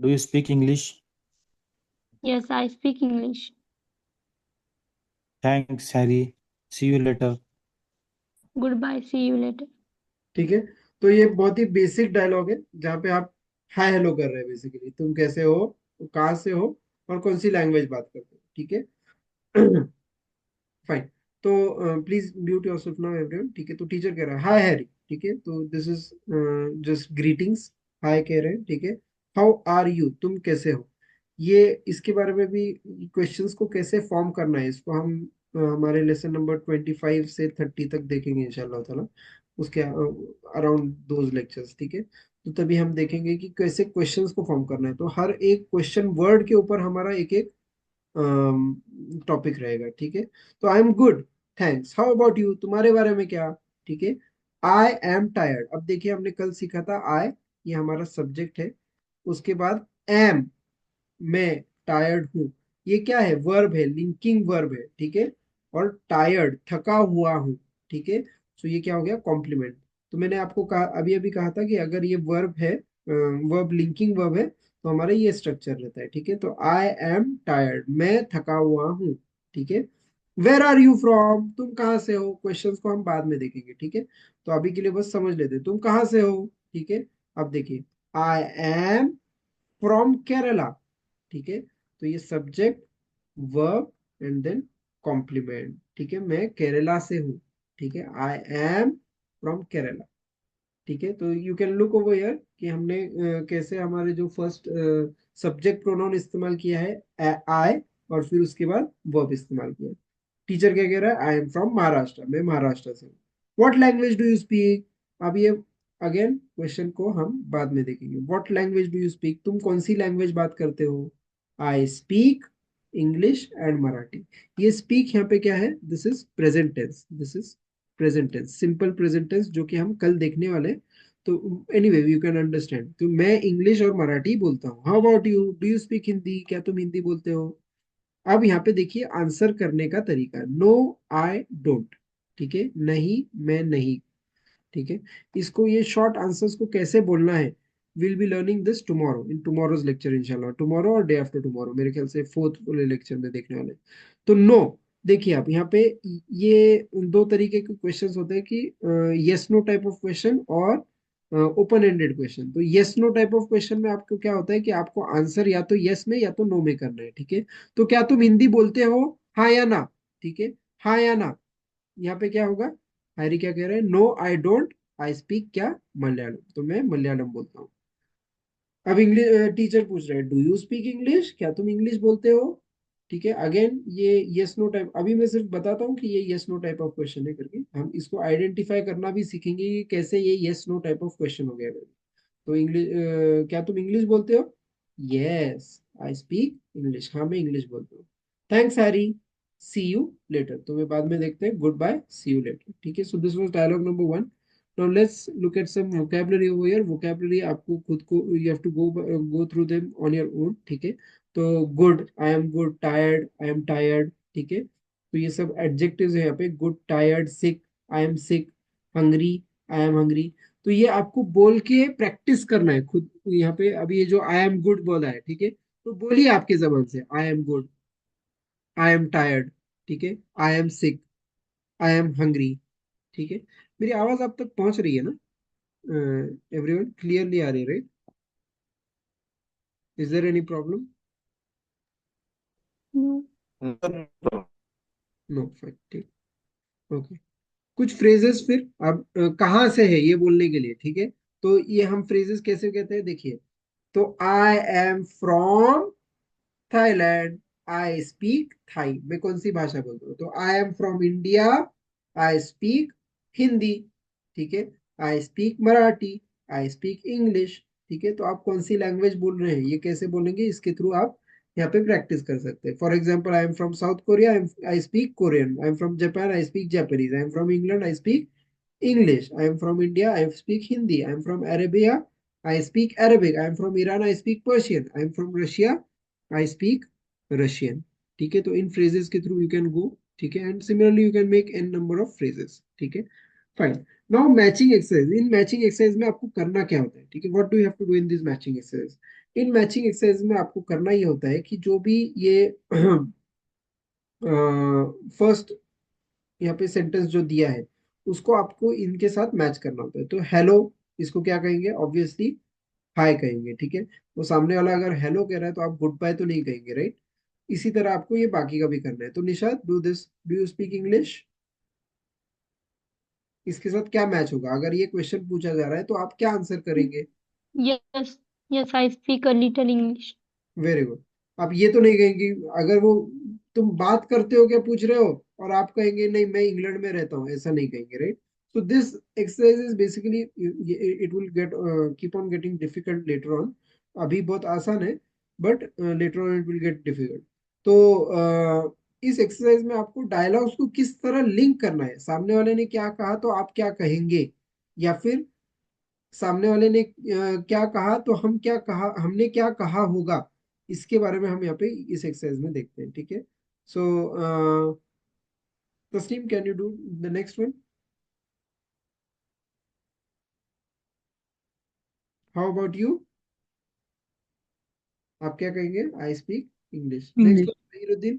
Do you speak English? Yes, I speak English. Thanks, Harry. See you later. Goodbye. See you later. ठीक है। तो ये बहुत ही basic dialogue है जहाँ पे आप hi hello कर रहे हैं, बेसिकली तुम कैसे हो, कहाँ से हो और कौन सी लैंग्वेज बात करते हो, ठीक है। फाइन। तो please mute yourself now everyone, ठीक है। तो टीचर कह रहा है हाय हैरी, ठीक है। तो दिस इज जस्ट ग्रीटिंग्स, हाय कह रहे हैं, ठीक है। हाउ आर यू, तुम कैसे हो। ये इसके बारे में भी, क्वेश्चंस को कैसे फॉर्म करना है इसको हम हमारे लेसन नंबर 25 से 30 तक देखेंगे इंशाल्लाह ताला, उसके अराउंड दोज लेक्चर्स, ठीक है। तो तभी हम देखेंगे कि कैसे क्वेश्चंस को फॉर्म करना है। तो हर एक क्वेश्चन वर्ड के ऊपर हमारा एक एक टॉपिक रहेगा, ठीक है। तो I am good, thanks. How about you, तुम्हारे बारे में क्या, ठीक है। आई एम टायर्ड, अब देखिए हमने कल सीखा था आई, ये हमारा सब्जेक्ट है। उसके बाद एम, मैं टायर्ड हूँ, ये क्या है, वर्ब है, लिंकिंग वर्ब है, ठीक है। और टायर्ड, थका हुआ हूँ, ठीक है। सो ये क्या हो गया, कॉम्प्लीमेंट। तो मैंने आपको कहा, अभी अभी कहा था कि अगर ये वर्ब है, वर्ब लिंकिंग वर्ब है, तो हमारा ये स्ट्रक्चर रहता है, ठीक है। तो आई एम टायर्ड, मैं थका हुआ हूँ, ठीक है। वेर आर यू फ्रॉम, तुम कहाँ से हो, क्वेश्चंस को हम बाद में देखेंगे, ठीक है। तो अभी के लिए बस समझ लेते हैं, तुम कहाँ से हो, ठीक है। अब देखिए, आई एम फ्रॉम केरला, ठीक है। तो ये subject, verb and then complement, ठीक है। मैं केरला से हूँ, ठीक है। आई एम फ्रॉम केरला, ठीक है। तो you can look over here कि हमने कैसे हमारे जो फर्स्ट सब्जेक्ट प्रोनाउन इस्तेमाल किया है आई, और फिर उसके बाद वर्ब इस्तेमाल किया है। टीचर क्या कह रहा है, आई एम फ्रॉम महाराष्ट्र, मैं महाराष्ट्र से हूँ। What language do you speak, अब ये अगेन क्वेश्चन को हम बाद में देखेंगे। What language do you speak, तुम कौन सी लैंग्वेज बात करते हो। I speak English and Marathi. ये स्पीक यहाँ पे क्या है, this is present tense, this is present tense, simple present tense, जो कि हम कल देखने वाले हैं। तो एनीवे यू कैन अंडरस्टैंड, तो मैं इंग्लिश और मराठी बोलता हूँ। How about you, do you speak Hindi, क्या तुम हिंदी बोलते हो। अब यहाँ पे देखिए आंसर करने का तरीका, नो आई डोंट, ठीक है, नहीं मैं नहीं, ठीक है। इसको ये शॉर्ट आंसर्स को कैसे बोलना है, will be learning this tomorrow in tomorrow's lecture इंशाल्लाह, टुमारो और डे आफ्टर टुमारो, मेरे ख्याल से फोर्थ वाले लेक्चर में देखने वाले। तो नो, देखिए आप यहाँ पे, ये दो तरीके के क्वेश्चंस होते हैं कि yes no type of question और ओपन एंडेड क्वेश्चन। तो yes no type of question में आपको क्या होता है कि आपको आंसर या तो यस में या तो नो में करना है, ठीक है। तो क्या तुम हिंदी बोलते हो, हाँ या ना, ठीक है, हाँ या ना। यहाँ पे क्या होगा, हैरी क्या कह रहे हैं, no I don't, I speak क्या, मलयालम, तो मैं मलयालम बोलता हूँ। अब इंग्लिश टीचर पूछ रहे हैं, डू यू स्पीक इंग्लिश, क्या तुम इंग्लिश बोलते हो, ठीक है। अगेन ये यस नो टाइप, अभी मैं सिर्फ बताता हूँ कि ये yes no type of question है करके, हम इसको आइडेंटिफाई करना भी सीखेंगे कि कैसे ये yes no type of question हो गया। तो इंग्लिश, क्या तुम इंग्लिश बोलते हो, यस आई स्पीक इंग्लिश, हाँ मैं इंग्लिश बोलता हूँ। Thanks Harry, see you later, तो वे बाद में देखते हैं, good bye, see you later, ठीक है। So this was dialogue number 1। Now let's look at some vocabulary over here. Vocabulary आपको खुद को, you have to go through them on your own, ठीक है। तो good, I am good, tired, I am tired, ठीक है। तो ये सब एडजेक्टिव्स है यहाँ पे, good, tired, sick, I am sick, hungry, I am hungry. तो ये आपको बोल के प्रैक्टिस करना है खुद यहाँ पे। अभी ये जो आई एम गुड बोला है, ठीक है, तो बोलिए आपके जबान से, आई am good, I am tired, ठीक है, I am sick, I am hungry, ठीक है। मेरी आवाज आप तक पहुंच रही है ना, एवरीवन क्लियरली आ रही है, right. Is there any problem, No. No, fine, ठीक, ओके। कुछ फ्रेजेस फिर, अब कहाँ से है ये बोलने के लिए, ठीक है। तो ये हम फ्रेजेस कैसे कहते हैं, देखिए। तो I am from Thailand, I speak Thai, मैं कौन सी भाषा बोलता हूँ, तो I am from India, I speak Hindi, ठीक है। I speak Marathi, I speak English, ठीक है। तो आप कौन सी लैंग्वेज बोल रहे हैं, ये कैसे बोलेंगे, इसके थ्रू आप यहाँ पे प्रैक्टिस कर सकते हैं। For example, I am from south Korea, I speak Korean, I am from Japan, I speak Japanese, I am from England, I speak English. I am from India. I speak Hindi. I am from Arabia. I speak Arabic. I am from Iran. I speak Persian. I am from Russia. I speak Russian. ठीक है, तो इन phrases के through you can go, ठीक है, and similarly you can make n number of phrases, ठीक है। Fine. Now matching exercise. In matching exercise में आपको करना क्या होता है, ठीक है, what do you have to do in this matching exercise? In matching exercise में आपको करना ये होता है कि जो भी ये फर्स्ट यहाँ पे सेंटेंस जो दिया है, उसको आपको इनके साथ मैच करना होता है। तो हेलो, इसको क्या कहेंगे, ऑब्वियसली हाय कहेंगे, ठीक है। वो सामने वाला अगर हेलो कह रहा है तो आप गुड बाय तो नहीं कहेंगे, राइट। इसी तरह आपको ये बाकी का भी करना है। तो Nishad, do this, do you speak English? इसके साथ क्या मैच होगा? अगर ये क्वेश्चन पूछा जा रहा है तो आप क्या आंसर करेंगे? Yes, yes, I speak a little English. Very good. आप ये तो नहीं कहेंगे, अगर वो तुम बात करते हो क्या पूछ रहे हो और आप कहेंगे नहीं मैं इंग्लैंड में रहता हूँ, ऐसा नहीं कहेंगे, right. So this exercise is basically, it will get keep on getting difficult later on. अभी बहुत आसान है, but later on it will get difficult. तो इस एक्सरसाइज में आपको डायलॉग्स को किस तरह लिंक करना है, सामने वाले ने क्या कहा तो आप क्या कहेंगे, या फिर सामने वाले ने क्या कहा तो हम क्या कहा, हमने क्या कहा होगा, इसके बारे में हम यहाँ पे इस एक्सरसाइज में देखते हैं, ठीक है। सो तस्लीम, can you do the next one? How about you? आप क्या कहेंगे? आई speak English. Next English. One, Zahiruddin.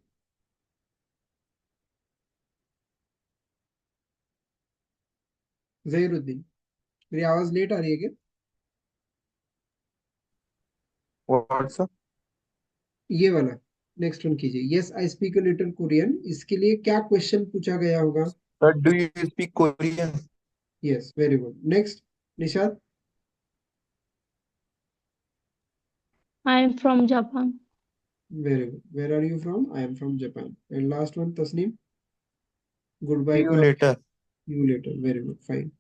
Zahiruddin, मेरी आवाज लेट आ रही है क्या? व्हाट्सअप। ये वाला नेक्स्ट वन कीजिए। Yes I speak a little Korean, इसके लिए क्या क्वेश्चन पूछा गया होगा? Sir do you speak Korean? Yes, very good. Next, Nishad. I am from Japan. Very good. Where are you from? I am from Japan. And last one, Tasneem, good see bye you का। Later. You later, very good, fine.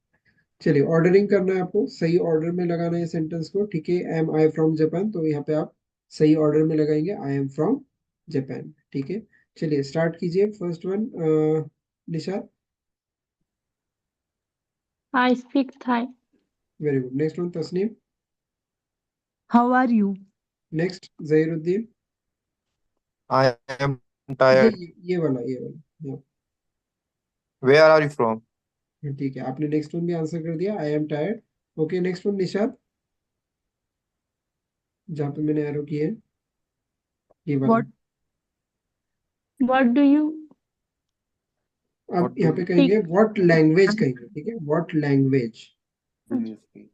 चलिए, ordering करना है आपको, सही order में लगाना है sentence को, ठीक है। एम आई फ्रॉम जापान, तो यहाँ पे आप सही ऑर्डर में लगाएंगे, आई एम फ्रॉम जापान, ठीक है। चलिए स्टार्ट कीजिए। First one, Nisha. I speak Thai. Very good. Next one, Tasneem. How are you? Next, Zahiruddin. I am ये टायर्ड। ये वाला, ये वाला, वेयर आर यू फ्रॉम? ठीक है। आपने नेक्स्ट वन भी आंसर कर दिया, आई am tired. Okay, next one, Nishad, जहाँ पे मैंने एरो किया है, ये वाला। What? What do you आप व्हाट डू यहाँ पे speak? कहेंगे व्हाट लैंग्वेज कहेंगे, ठीक है। What language, you speak?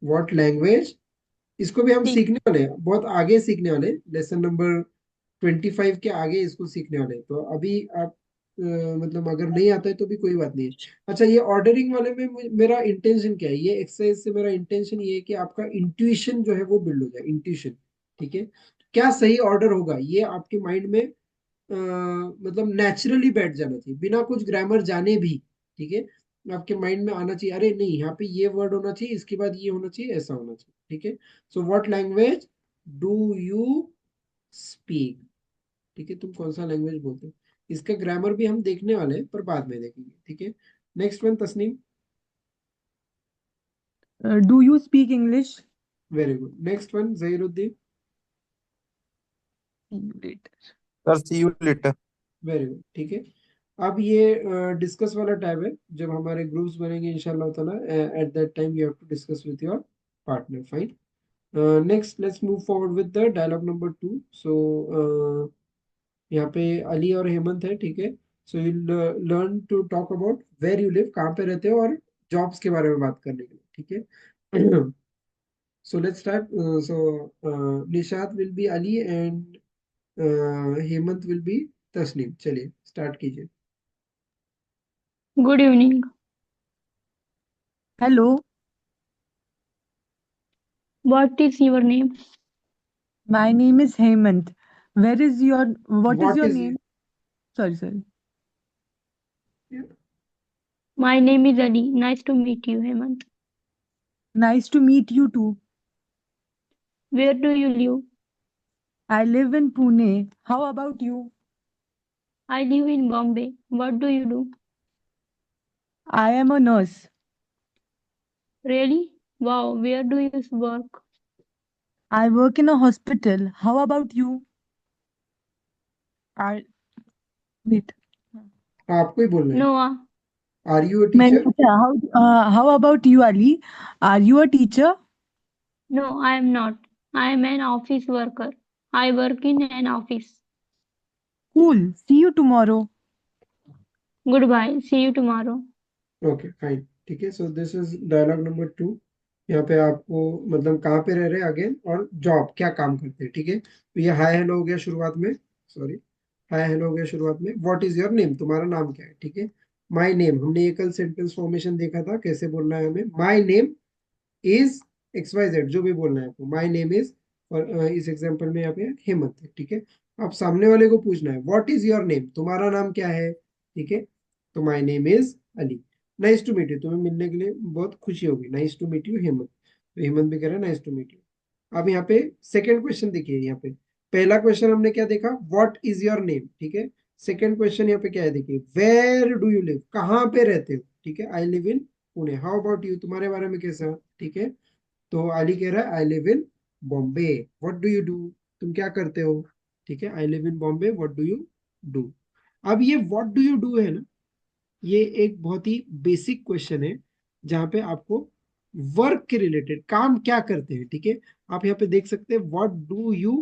What language. इसको भी हम Speak. सीखने वाले हैं, बहुत आगे सीखने वाले हैं, लेसन नंबर 25 के आगे इसको सीखने वाले हैं। तो अभी आप मतलब अगर नहीं आता है तो भी कोई बात नहीं है। अच्छा, ये ऑर्डरिंग वाले में मेरा इंटेंशन क्या है, ये एक्सरसाइज से मेरा इंटेंशन ये है कि आपका इंट्यूशन जो है वो बिल्ड हो जाए, इंट्यूशन, ठीक है। क्या सही ऑर्डर होगा ये आपके माइंड में मतलब नेचुरली बैठ जाना चाहिए, बिना कुछ ग्रामर जाने भी, ठीक है। आपके माइंड में आना चाहिए, अरे नहीं यहाँ पे ये वर्ड होना चाहिए, इसके बाद ये होना चाहिए, ऐसा होना चाहिए, ठीक है। So what language do you speak, ठीक है। तुम कौन सा लैंग्वेज बोलते हो, इसका ग्रामर भी हम देखने वाले हैं, पर बाद में देखेंगे, ठीक है। Next one, Tasneem. Do you speak English? Very good. Next one, Zahiruddin. See you later. Sir see you later. Very good, ठीक है। अब ये डिस्कस वाला टाइम है, जब हमारे ग्रुप्स बनेंगे इंशाल्लाह ताला, at that time you have to discuss with your partner, fine. Next, let's move forward with the dialogue number 2। So यहाँ पे अली और हेमंत है, ठीक है। So you learn to talk about where you live, कहाँ पे रहते हो, और जॉब्स के बारे में बात करने के लिए, ठीक है। So let's start. So Nishat will be Ali and Hemant will be Tasneem. चलिए स्टार्ट कीजिए। Good evening. Hello, What is your name? my name is Hemant. What is What your is name? Sorry. My name is Ali. Nice to meet you, Hemant. Nice to meet you too. Where do you live? I live in Pune. How about you? I live in Bombay. What do you do? I am a nurse. Really? Wow, where do you work? I work in a hospital. How about you? I wait. आपको ही बोलना है। No, are you अ मैंने teacher? पूछा, how about you, Ali? Are you a teacher? no, I am not. I am an office worker. I work in an office. Cool. See you tomorrow. Goodbye. See you tomorrow. Okay fine, ठीक है। So this is dialogue number 2। यहाँ पे आपको मतलब कहाँ पे रह रहे हैं अगेन, और जॉब क्या काम करते हैं, ठीक है। तो ये हाय हेलो हो गया शुरुआत में, सॉरी, हाय हेलो हो गया शुरुआत में। व्हाट इज योर नेम, तुम्हारा नाम क्या है, ठीक है। माय नेम, हमने ये कल सेंटेंस फॉर्मेशन देखा था कैसे बोलना है हमें। My name is X Y Z, जो भी बोलना है आपको। माय नेम इज, और इस एग्जांपल में यहाँ पे हेमंत है, ठीक है। आप सामने वाले को पूछना है व्हाट इज योर नेम, तुम्हारा नाम क्या है, ठीक है। तो my name is Ali. Nice to meet you, तुम्हें मिलने के लिए बहुत खुशी होगी। Nice to meet you Hemant. तो हेमंत भी कह रहा है नाइस टू मीट यू। अब यहाँ पे सेकेंड क्वेश्चन देखिए। यहाँ पे पहला क्वेश्चन हमने क्या देखा, व्हाट इज योर नेम, ठीक है। सेकेंड क्वेश्चन यहाँ पे क्या है देखिए, वेयर डू यू लिव, कहाँ पे रहते हो, ठीक है। आई live in Pune. How about you, तुम्हारे बारे में कैसा, ठीक है। तो अली कह रहा है आई live in Bombay. What do you do, तुम क्या करते हो, ठीक है। आई live in Bombay, what do you do. अब ये व्हाट डू यू डू है ना, ये एक बहुत ही बेसिक क्वेश्चन है, जहां पे आपको वर्क के रिलेटेड, काम क्या करते हैं, ठीक है। आप यहाँ पे देख सकते हैं व्हाट डू यू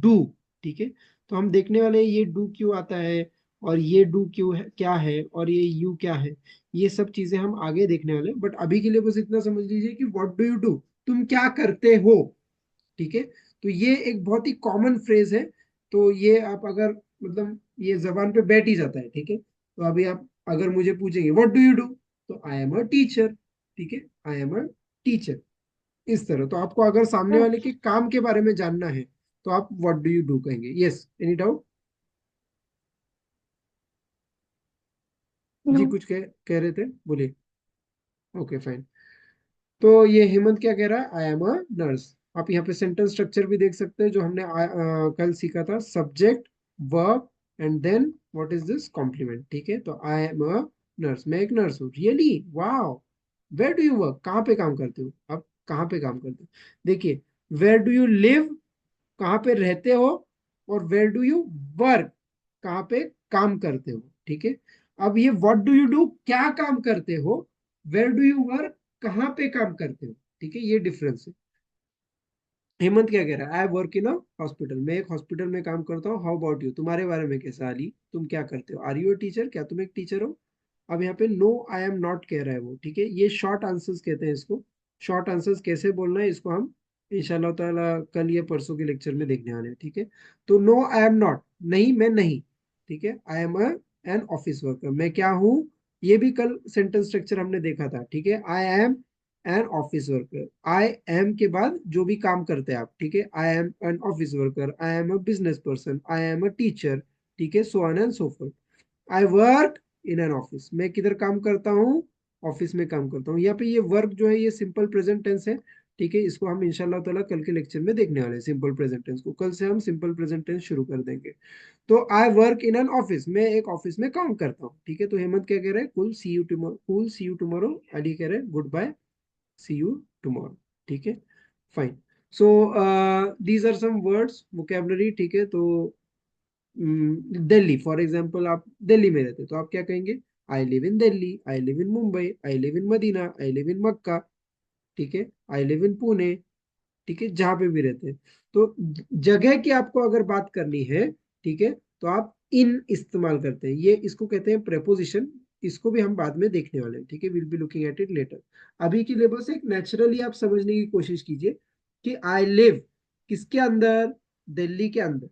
डू, ठीक है। तो हम देखने वाले हैं ये डू क्यों आता है, और ये डू क्यों है, क्या है, और ये यू क्या है। ये सब चीजें हम आगे देखने वाले हैं, बट अभी के लिए बस इतना समझ लीजिए कि व्हाट डू यू डू, तुम क्या करते हो, ठीक है। तो ये एक बहुत ही कॉमन फ्रेज है। तो ये आप अगर मतलब ये जबान पे बैठ ही जाता है, ठीक है। तो अभी आप अगर मुझे पूछेंगे व्हाट डू यू डू, तो आई एम अ टीचर, ठीक है। आई एम अ टीचर, इस तरह। तो आपको अगर सामने वाले के काम के बारे में जानना है, तो आप व्हाट डू यू डू कहेंगे। Yes, any doubt. जी नो। कुछ कह रहे थे, बोलिए। Okay fine. तो ये हेमंत क्या कह रहा है, आई एम अ नर्स। आप यहाँ पे सेंटेंस स्ट्रक्चर भी देख सकते हैं, जो हमने कल सीखा था। Subject, verb, and then what is this, complement, ठीक है। तो आई एम अ नर्स, मैं एक नर्स हूँ। Really, wow. Where do you work, कहाँ पे काम करते हो आप, कहाँ पे काम करते हो। देखिए, वेयर डू यू लिव, कहाँ पे रहते हो, और वेयर डू यू वर्क, कहाँ पे काम करते हो, ठीक है। अब ये व्हाट डू यू डू, क्या काम करते हो, वेयर डू यू वर्क, कहाँ पे काम करते हो, ठीक है। ये डिफरेंस है। हेमंत क्या कह रहा है, I work in a hospital, मैं एक हॉस्पिटल में काम करता हूँ। हाउ अबाउट यू, तुम्हारे बारे में कैसा, अली, तुम क्या करते हो। आर यू अ टीचर, क्या तुम एक टीचर हो। अब यहाँ पे नो आई एम नॉट कह रहा है वो, ठीक है। ये शॉर्ट आंसर्स कहते हैं इसको। शॉर्ट आंसर्स कैसे बोलना है, इसको हम इंशाल्लाह ताला कल या परसों के लेक्चर में देखने वाले हैं, ठीक है। तो नो आई एम नॉट, नहीं मैं नहीं, ठीक है। I M N office worker, मैं क्या हूँ, ये भी कल सेंटेंस स्ट्रक्चर हमने देखा था, ठीक है। I M N office worker, I am के बाद जो भी काम करते हैं आप, ठीक है। I M N office worker, I am a business person, I am a teacher, ठीक है, so on and so fourth. I work in an office, मैं किधर काम करता हूँ, ऑफिस में काम करता हूँ। यहाँ पे ये वर्क जो है ये सिंपल प्रेजेंट टेंस है, ठीक है। इसको हम इंशाल्लाह ताला कल के लेक्चर में देखने वाले हैं। सिंपल प्रेजेंट टेंस को कल से हम सिंपल प्रेजेंट टेंस शुरू कर देंगे। तो I work in an office, मैं एक ऑफिस में काम करता हूँ, ठीक है। तो हेमंत क्या कह रहे हैं, कुल सी यू टुमारो, कुल सी यू टुमारो। अली कह रहे हैं good bye, see you tomorrow, ठीक है। Fine. So these are some words, vocabulary, ठीक है। तो दिल्ली फॉर एग्जाम्पल, आप दिल्ली में रहते तो आप क्या कहेंगे, I live in Delhi, I live in Mumbai, I live in Medina, I live in Mecca, ठीक है। आई लिव इन पुणे, ठीक है, जहां पे भी रहते हैं। तो जगह की आपको अगर बात करनी है, ठीक है, तो आप इन इस्तेमाल करते हैं। ये इसको कहते हैं प्रेपोजिशन। इसको भी हम बाद में देखने वाले हैं, ठीक है। Will be looking at it later. अभी के लिए बस एक नेचुरली आप समझने की कोशिश कीजिए कि आई लिव किसके अंदर, दिल्ली के अंदर,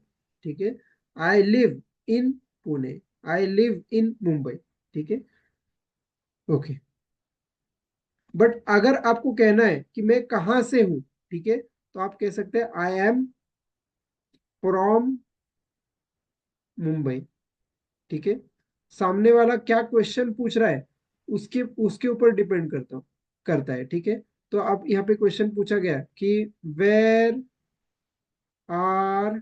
ठीक है। आई live in Pune, I live in Mumbai, ठीक है। ओके। बट अगर आपको कहना है कि मैं कहां से हूं, ठीक है, तो आप कह सकते हैं आई एम फ्रॉम मुंबई, ठीक है। सामने वाला क्या क्वेश्चन पूछ रहा है, उसके उसके ऊपर डिपेंड करता है, ठीक है। तो अब यहाँ पे क्वेश्चन पूछा गया कि वेयर आर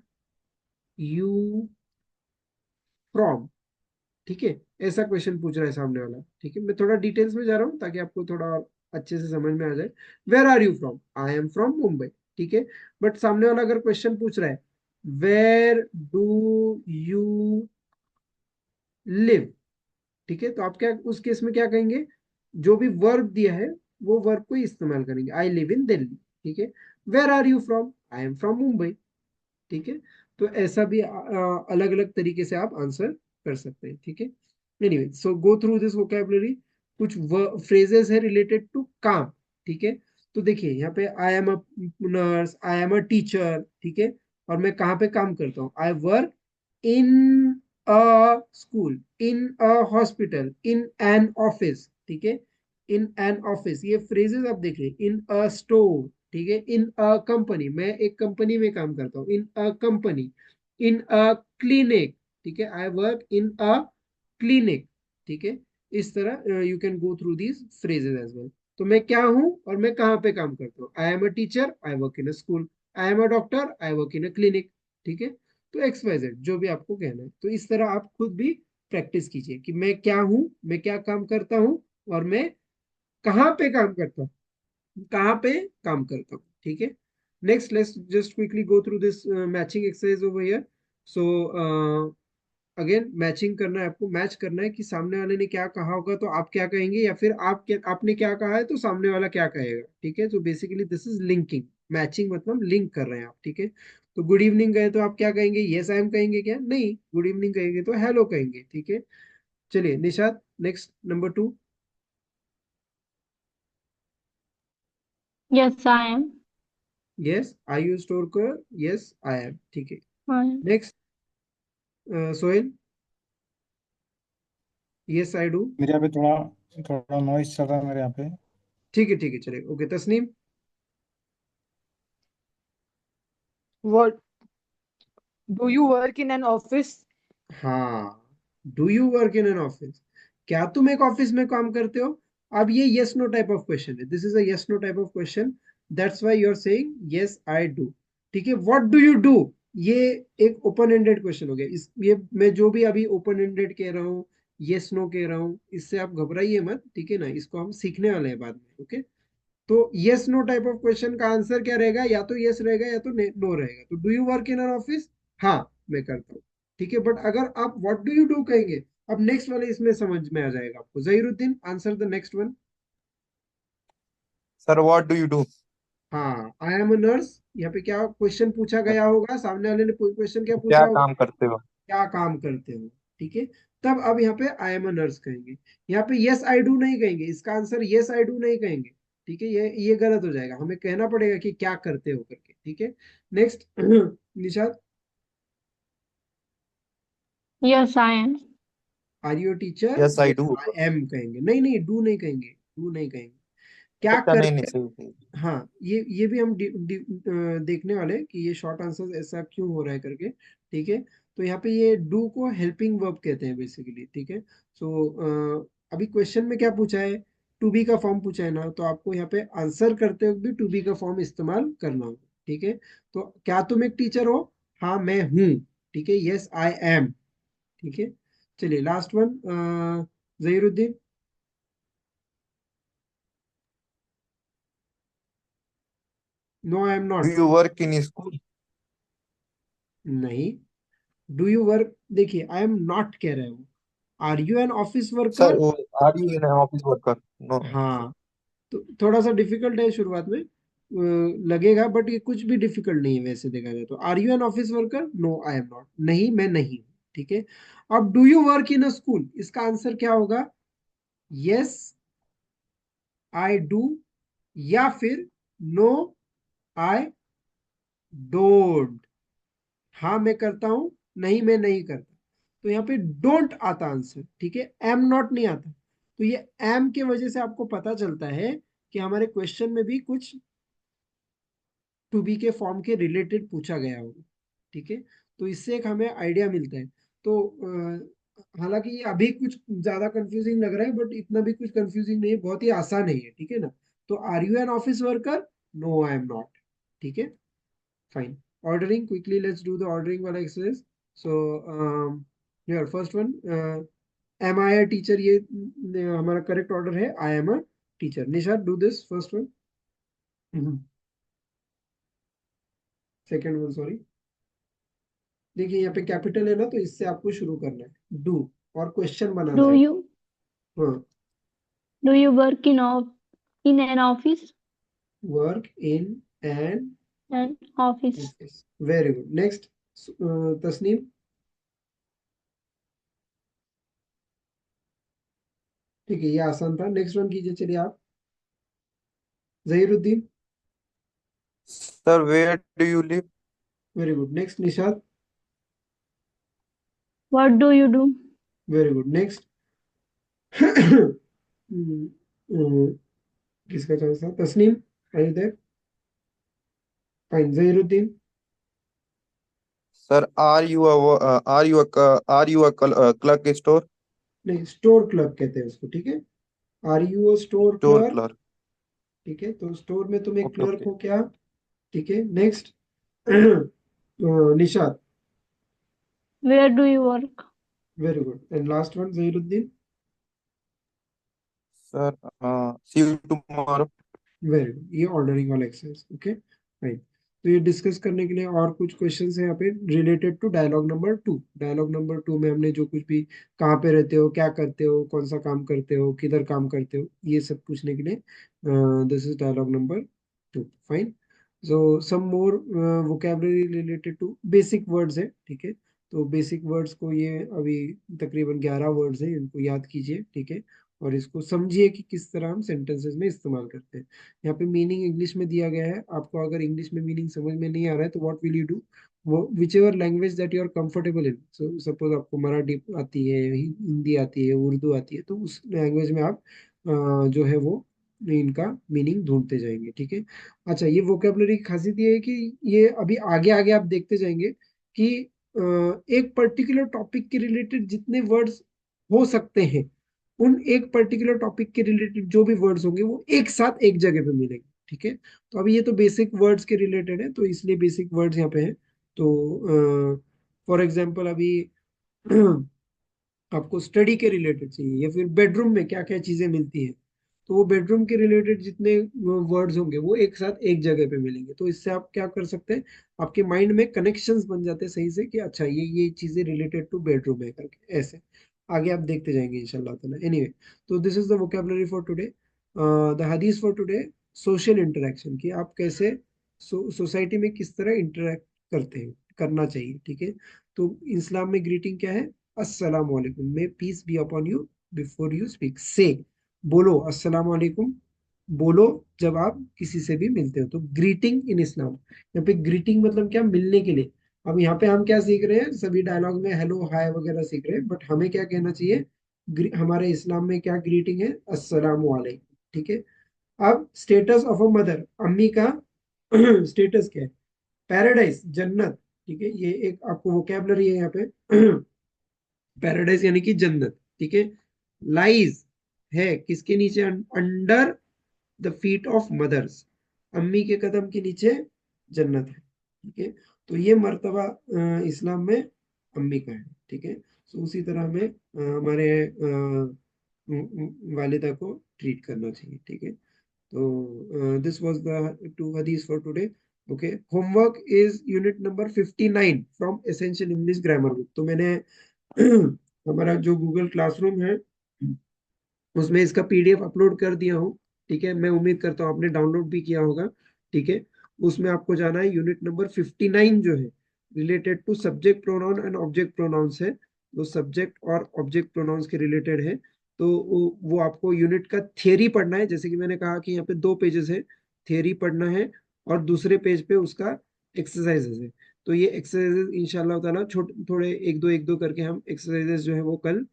यू फ्रॉम, ठीक है। ऐसा क्वेश्चन पूछ रहा है सामने वाला, ठीक है। मैं थोड़ा डिटेल्स में जा रहा हूँ ताकि आपको थोड़ा और अच्छे से समझ में आ जाए। Where are you from, I am from Mumbai, ठीक है। बट सामने वाला अगर क्वेश्चन पूछ रहा है वेयर डू यू लिव, ठीक है, तो आप क्या उस केस में क्या कहेंगे, जो भी वर्ब दिया है वो वर्ब को ही इस्तेमाल करेंगे। आई लिव इन दिल्ली, ठीक है। Where are you from, I am from Mumbai, ठीक है। तो ऐसा भी अलग अलग तरीके से आप आंसर कर सकते हैं, ठीक है। Anyway, so go through this vocabulary. कुछ फ्रेजेस है रिलेटेड टू काम, ठीक है। तो देखिए यहाँ पे आई am a nurse, I am a teacher, ठीक है। और मैं कहाँ पे काम करता हूँ? I work in a school, in a hospital, in an office, ठीक है। इन एन ऑफिस, ये फ्रेजेस आप देख रहे, इन अ स्टोर, ठीक है। इन अ कंपनी, मैं एक कंपनी में काम करता हूँ, इन a company. In a clinic, ठीक है, I work in a clinic, ठीक है। इस तरह you can go through these phrases as well. तो मैं क्या हूं और मैं कहाँ पे काम करता हूँ? आई am a teacher, I work in a school. I am a doctor, I work in a clinic, ठीक है। तो एक्स वाई जेड जो भी आपको कहना है, तो इस तरह आप खुद भी प्रैक्टिस कीजिए कि मैं क्या हूं, मैं क्या काम करता हूं, और मैं कहाँ पे काम करता हूँ, कहाँ पे काम करता हूँ, ठीक है। Next let's just quickly go through this matching exercise over here. So again matching करना है आपको, मैच करना है कि सामने वाले ने क्या कहा होगा तो आप क्या कहेंगे, या फिर आपने क्या कहा है तो सामने वाला क्या कहेगा, ठीक है। तो basically this is linking, matching मतलब लिंक कर रहे हैं आप, ठीक है। तो गुड इवनिंग कहे तो आप क्या कहेंगे? यस आई एम कहेंगे क्या? नहीं, गुड इवनिंग कहेंगे तो हेलो कहेंगे, ठीक है। चलिए Nishad, next number 2। Yes, I am. Yes, I use store कर, यस आई एम, ठीक है। I am. Next Sohail, yes I do, मेरे यहाँ पे थोड़ा थोड़ा नॉइस चल रहा है मेरे यहाँ पे। ठीक है चलिए, okay. Tasneem, What do you work in an office? हाँ, do you work in an office, क्या तुम एक ऑफिस में काम करते हो? अब ये yes no type of question है, this is a yes no type of question, that's why you are saying yes I do, ठीक है। व्हाट डू यू डू, ये एक ओपन एंडेड क्वेश्चन हो गया। इस ये मैं जो भी अभी ओपन एंडेड कह रहा हूँ, यस नो कह रहा हूँ, इससे आप घबराइए मत, ठीक है ना। इसको हम सीखने वाले हैं बाद में, ओके। तो yes no type of question का आंसर क्या रहेगा? या तो यस रहेगा या तो नो रहेगा। तो do you work in an office? हाँ, मैं करता हूँ, ठीक है। बट अगर आप व्हाट डू यू डू कहेंगे, अब नेक्स्ट वाले इसमें समझ में आ जाएगा आपको। Zahiruddin, answer the next one. Sir what do you do? हाँ, आई एम अ नर्स, यहाँ पे क्या क्वेश्चन पूछा गया होगा, सामने वाले ने क्वेश्चन क्या पूछा क्या होगा? काम करते हो? क्या काम करते हो, ठीक है। तब अब यहाँ पे आई एम अ नर्स कहेंगे, यहाँ पे यस आई डू नहीं कहेंगे, इसका आंसर यस आई डू नहीं कहेंगे, ठीक है। ये गलत हो जाएगा, हमें कहना पड़ेगा कि क्या करते हो करके, ठीक है। Next Nishad, Yes, I am. Are you teacher? Yes I yes do. I am कहेंगे, नहीं नहीं, डू नहीं कहेंगे, डू नहीं कहेंगे, क्या अच्छा नहीं नहीं करते। सही सही। हाँ, ये भी हम देखने वाले हैं कि ये शॉर्ट आंसर ऐसा क्यों हो रहा है करके, ठीक है। तो यहाँ पे ये डू को हेल्पिंग वर्ब कहते हैं बेसिकली, ठीक है। सो अभी क्वेश्चन में क्या पूछा है? टू बी का फॉर्म पूछा है ना, तो आपको यहाँ पे आंसर करते वक्त भी टू बी का फॉर्म इस्तेमाल करना होगा, ठीक है। तो क्या तुम एक टीचर हो? हाँ मैं हूँ, ठीक है, यस आई एम, ठीक है। चलिए last one, Zahiruddin. No I am do not, you work in school? नहीं। डू यू वर्क, देखिए आई एम नॉट कह रहे हो, are you an office sir worker? वो are you in office worker? No. हाँ, तो थोड़ा सा डिफिकल्ट है शुरुआत में, लगेगा, बट ये कुछ भी डिफिकल्ट नहीं है वैसे देखा जाए तो। Are you an office worker? No I am not, नहीं मैं नहीं हूँ, ठीक है। अब do you work in a school, इसका आंसर क्या होगा? यस आई डू, या फिर नो आई डोंट, हाँ मैं करता हूं, नहीं मैं नहीं करता। तो यहाँ पे डोंट आता आंसर, ठीक है, एम नॉट नहीं आता। तो ये एम के वजह से आपको पता चलता है कि हमारे क्वेश्चन में भी कुछ टू बी के फॉर्म के रिलेटेड पूछा गया होगा, ठीक है। तो इससे एक हमें आइडिया मिलता है। तो हालांकि ये अभी कुछ ज्यादा कंफ्यूजिंग लग रहा है, बट इतना भी कुछ कंफ्यूजिंग नहीं है, बहुत ही आसान है ये, ठीक है ना। तो are you an office worker? No I am not, ठीक है, fine. Ordering quickly, let's do the ordering वाला exercise. So here first one, am I a teacher, ये हमारा करेक्ट ऑर्डर है, I am a teacher. Nisha, do this first one, second one sorry. देखिए यहाँ पे capital है ना, तो इससे आपको शुरू करना है, डू, और क्वेश्चन बनाना Do है। you हाँ, do you work in an office? Work in an An office. Office, very good. Next, Tasneem, ठीक है, ये आसान था। नेक्स्ट वन कीजिए, चलिए आप। Zahiruddin, Sir, where do you live? Very good. Next Nishad, What do you do? Very good. Next किसका chance था? Tasneem, are you there? Fine. Zahiruddin, Sir, are you a clerk store? नहीं, स्टोर क्लर्क कहते हैं उसको, ठीक है। Are you store Store clerk? clerk. ठीक है, तो स्टोर में तुम एक Okay, क्लर्क okay. हो क्या? ठीक है। Next Nishad, Where do you work? Very good. And last one Zahiruddin, Sir, see you tomorrow. Very good. ये ऑर्डरिंग वाला एक्सरसाइज, ओके फाइन। तो ये डिस्कस करने के लिए और कुछ क्वेश्चंस हैं यहाँ पे related to dialogue number 2। Dialogue number 2 में हमने जो कुछ भी, कहाँ पे रहते हो, क्या करते हो, कौन सा काम करते हो, किधर काम करते हो, ये सब पूछने के लिए this is dialogue number 2, fine. So some more vocabulary related to basic words है, ठीक है। तो बेसिक वर्ड्स को, ये अभी तकरीबन 11 वर्ड्स हैं, इनको याद कीजिए, ठीक है। और इसको समझिए कि किस तरह हम सेंटेंसेस में इस्तेमाल करते हैं। यहाँ पे मीनिंग इंग्लिश में दिया गया है। आपको अगर इंग्लिश में मीनिंग समझ में नहीं आ रहा है तो व्हाट विल यू डू? वो whichever language that you are comfortable in, so suppose आपको मराठी आती है, हिंदी आती है, उर्दू आती है, तो उस लैंग्वेज में आप जो है वो इनका मीनिंग ढूंढते जाएंगे, ठीक है। अच्छा, ये वोकेबलरी की खासियत ये है कि ये अभी आगे आगे आप देखते जाएंगे कि एक पर्टिकुलर टॉपिक के रिलेटेड जितने वर्ड्स हो सकते हैं, उन एक पर्टिकुलर टॉपिक के रिलेटेड जो भी वर्ड्स होंगे वो एक साथ एक जगह पे मिलेंगे, ठीक है। तो अभी ये तो बेसिक वर्ड्स के रिलेटेड है, तो इसलिए बेसिक वर्ड्स यहाँ पे हैं। तो फॉर एग्जांपल अभी आपको स्टडी के रिलेटेड चाहिए, या फिर बेडरूम में क्या क्या चीजें मिलती हैं, तो वो बेडरूम के रिलेटेड जितने वर्ड्स होंगे वो एक साथ एक जगह पे मिलेंगे। तो इससे आप क्या कर सकते हैं, आपके माइंड में कनेक्शंस बन जाते हैं सही से कि अच्छा ये चीजें रिलेटेड टू बेडरूम है करके, ऐसे आगे आप देखते जाएंगे इंशाल्लाह ताला। एनीवे, तो this is the vocabulary for today. The हदीस फॉर टुडे, सोशल इंटरेक्शन, कि आप कैसे सोसाइटी में किस तरह इंटरेक्ट करते हैं, करना चाहिए, ठीक है। तो इस्लाम में ग्रीटिंग क्या है? अस्सलाम वालेकुम, may peace be upon you, before you speak say, बोलो अस्सलाम वालेकुम, बोलो जब आप किसी से भी मिलते हो। तो ग्रीटिंग इन इस्लाम, यहाँ पे ग्रीटिंग मतलब क्या? मिलने के लिए। अब यहाँ पे हम क्या सीख रहे हैं? सभी डायलॉग में हेलो हाय वगैरह सीख रहे हैं, बट हमें क्या कहना चाहिए? हमारे इस्लाम में क्या ग्रीटिंग है? अस्सलाम वालेकुम, ठीक है। अब स्टेटस ऑफ अ मदर, अम्मी का स्टेटस क्या है? पैराडाइज, जन्नत, ठीक है। ये एक आपको वोकेबलरी है यहाँ पे। पैराडाइज यानी कि जन्नत, ठीक है। लाइज है किसके नीचे? Under the feet of mothers, अम्मी के कदम के नीचे जन्नत है, ठीक है। तो ये मर्तबा इस्लाम में अम्मी का है, ठीक है। तो उसी तरह हमें हमारे वालिदा को ट्रीट करना चाहिए, ठीक है। तो दिस वाज द टू हदीस for today. Okay, homework is unit number 59 from essential English grammar book. तो मैंने हमारा जो गूगल क्लासरूम है उसमें इसका पीडीएफ अपलोड कर दिया हूँ, ठीक है। मैं उम्मीद करता हूँ आपने डाउनलोड भी किया होगा, ठीक है। उसमें आपको जाना है, यूनिट नंबर 59 जो है related to subject pronoun and object pronouns है, वो सब्जेक्ट और ऑब्जेक्ट प्रोनाउंस के रिलेटेड है। तो वो आपको यूनिट का थियरी पढ़ना है, जैसे कि मैंने कहा कि यहाँ पे 2 पेजेस है, थियरी पढ़ना है, और दूसरे पेज पे उसका एक्सरसाइजेस है। तो ये एक्सरसाइजेस इंशाल्लाह ताला छोटे थोड़े एक दो करके हम एक्सरसाइजेस जो है वो कल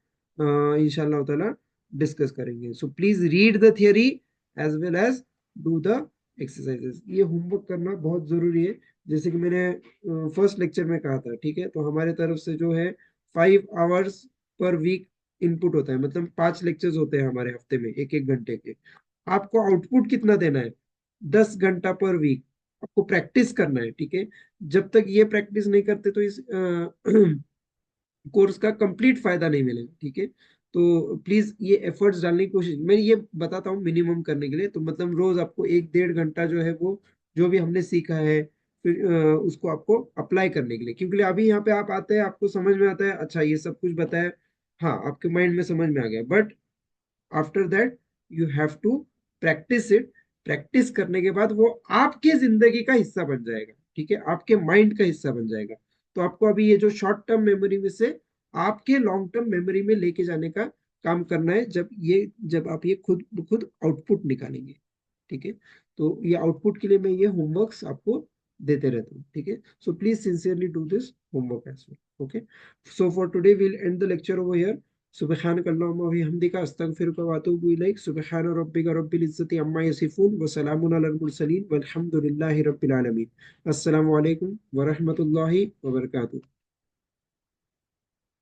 इंशाल्लाह ताला डिस्कस करेंगे। So please read the theory as well as do the exercises. ये होमवर्क करना बहुत जरूरी है, जैसे कि मैंने फर्स्ट लेक्चर में कहा था, ठीक है। तो हमारे तरफ से जो है 5 आवर्स पर वीक इनपुट होता है, मतलब 5 लेक्चर्स होते हैं हमारे हफ्ते में, एक एक घंटे के। आपको आउटपुट कितना देना है? 10 घंटा पर वीक आपको प्रैक्टिस करना है, ठीक है। जब तक ये प्रैक्टिस नहीं करते तो इस कोर्स का कंप्लीट फायदा नहीं मिलेगा, ठीक है। तो प्लीज ये एफर्ट्स डालने की कोशिश, मैं ये बताता हूँ मिनिमम करने के लिए, तो मतलब रोज आपको 1-1.5 घंटा जो है वो जो भी हमने सीखा है, फिर उसको आपको अप्लाई करने के लिए, क्योंकि अभी यहाँ पे आप आते हैं, आपको समझ में आता है, अच्छा ये सब कुछ बताया, हाँ आपके माइंड में समझ में आ गया, but after that you have to practise it. Practice करने के बाद वो आपके जिंदगी का हिस्सा बन जाएगा, ठीक है, आपके माइंड का हिस्सा बन जाएगा। तो आपको अभी ये जो शॉर्ट टर्म मेमोरी में से आपके लॉन्ग टर्म मेमोरी में लेके जाने का काम करना है, जब आप ये खुद खुद आउटपुट निकालेंगे, ठीक है। तो ये आउटपुट के लिए मैं ये होमवर्क्स आपको देते रहता हूँ, ठीक है। So please sincerely do this homework as well, okay. So for today we'll end the lecture over here. सुब्हानक अल्लाहुम्मा व बिहम्दिका अस्तगफिरुका व अतूबु इलैक। सुब्हान रब्बिका रब्बिल इज्जति अम्मा यसिफून व सलामुन अलल मुरसलीन वल्हम्दुलिल्लाहि रब्बिल आलमीन। अस्सलामु अलैकुम व रहमतुल्लाहि व बरकातुहू।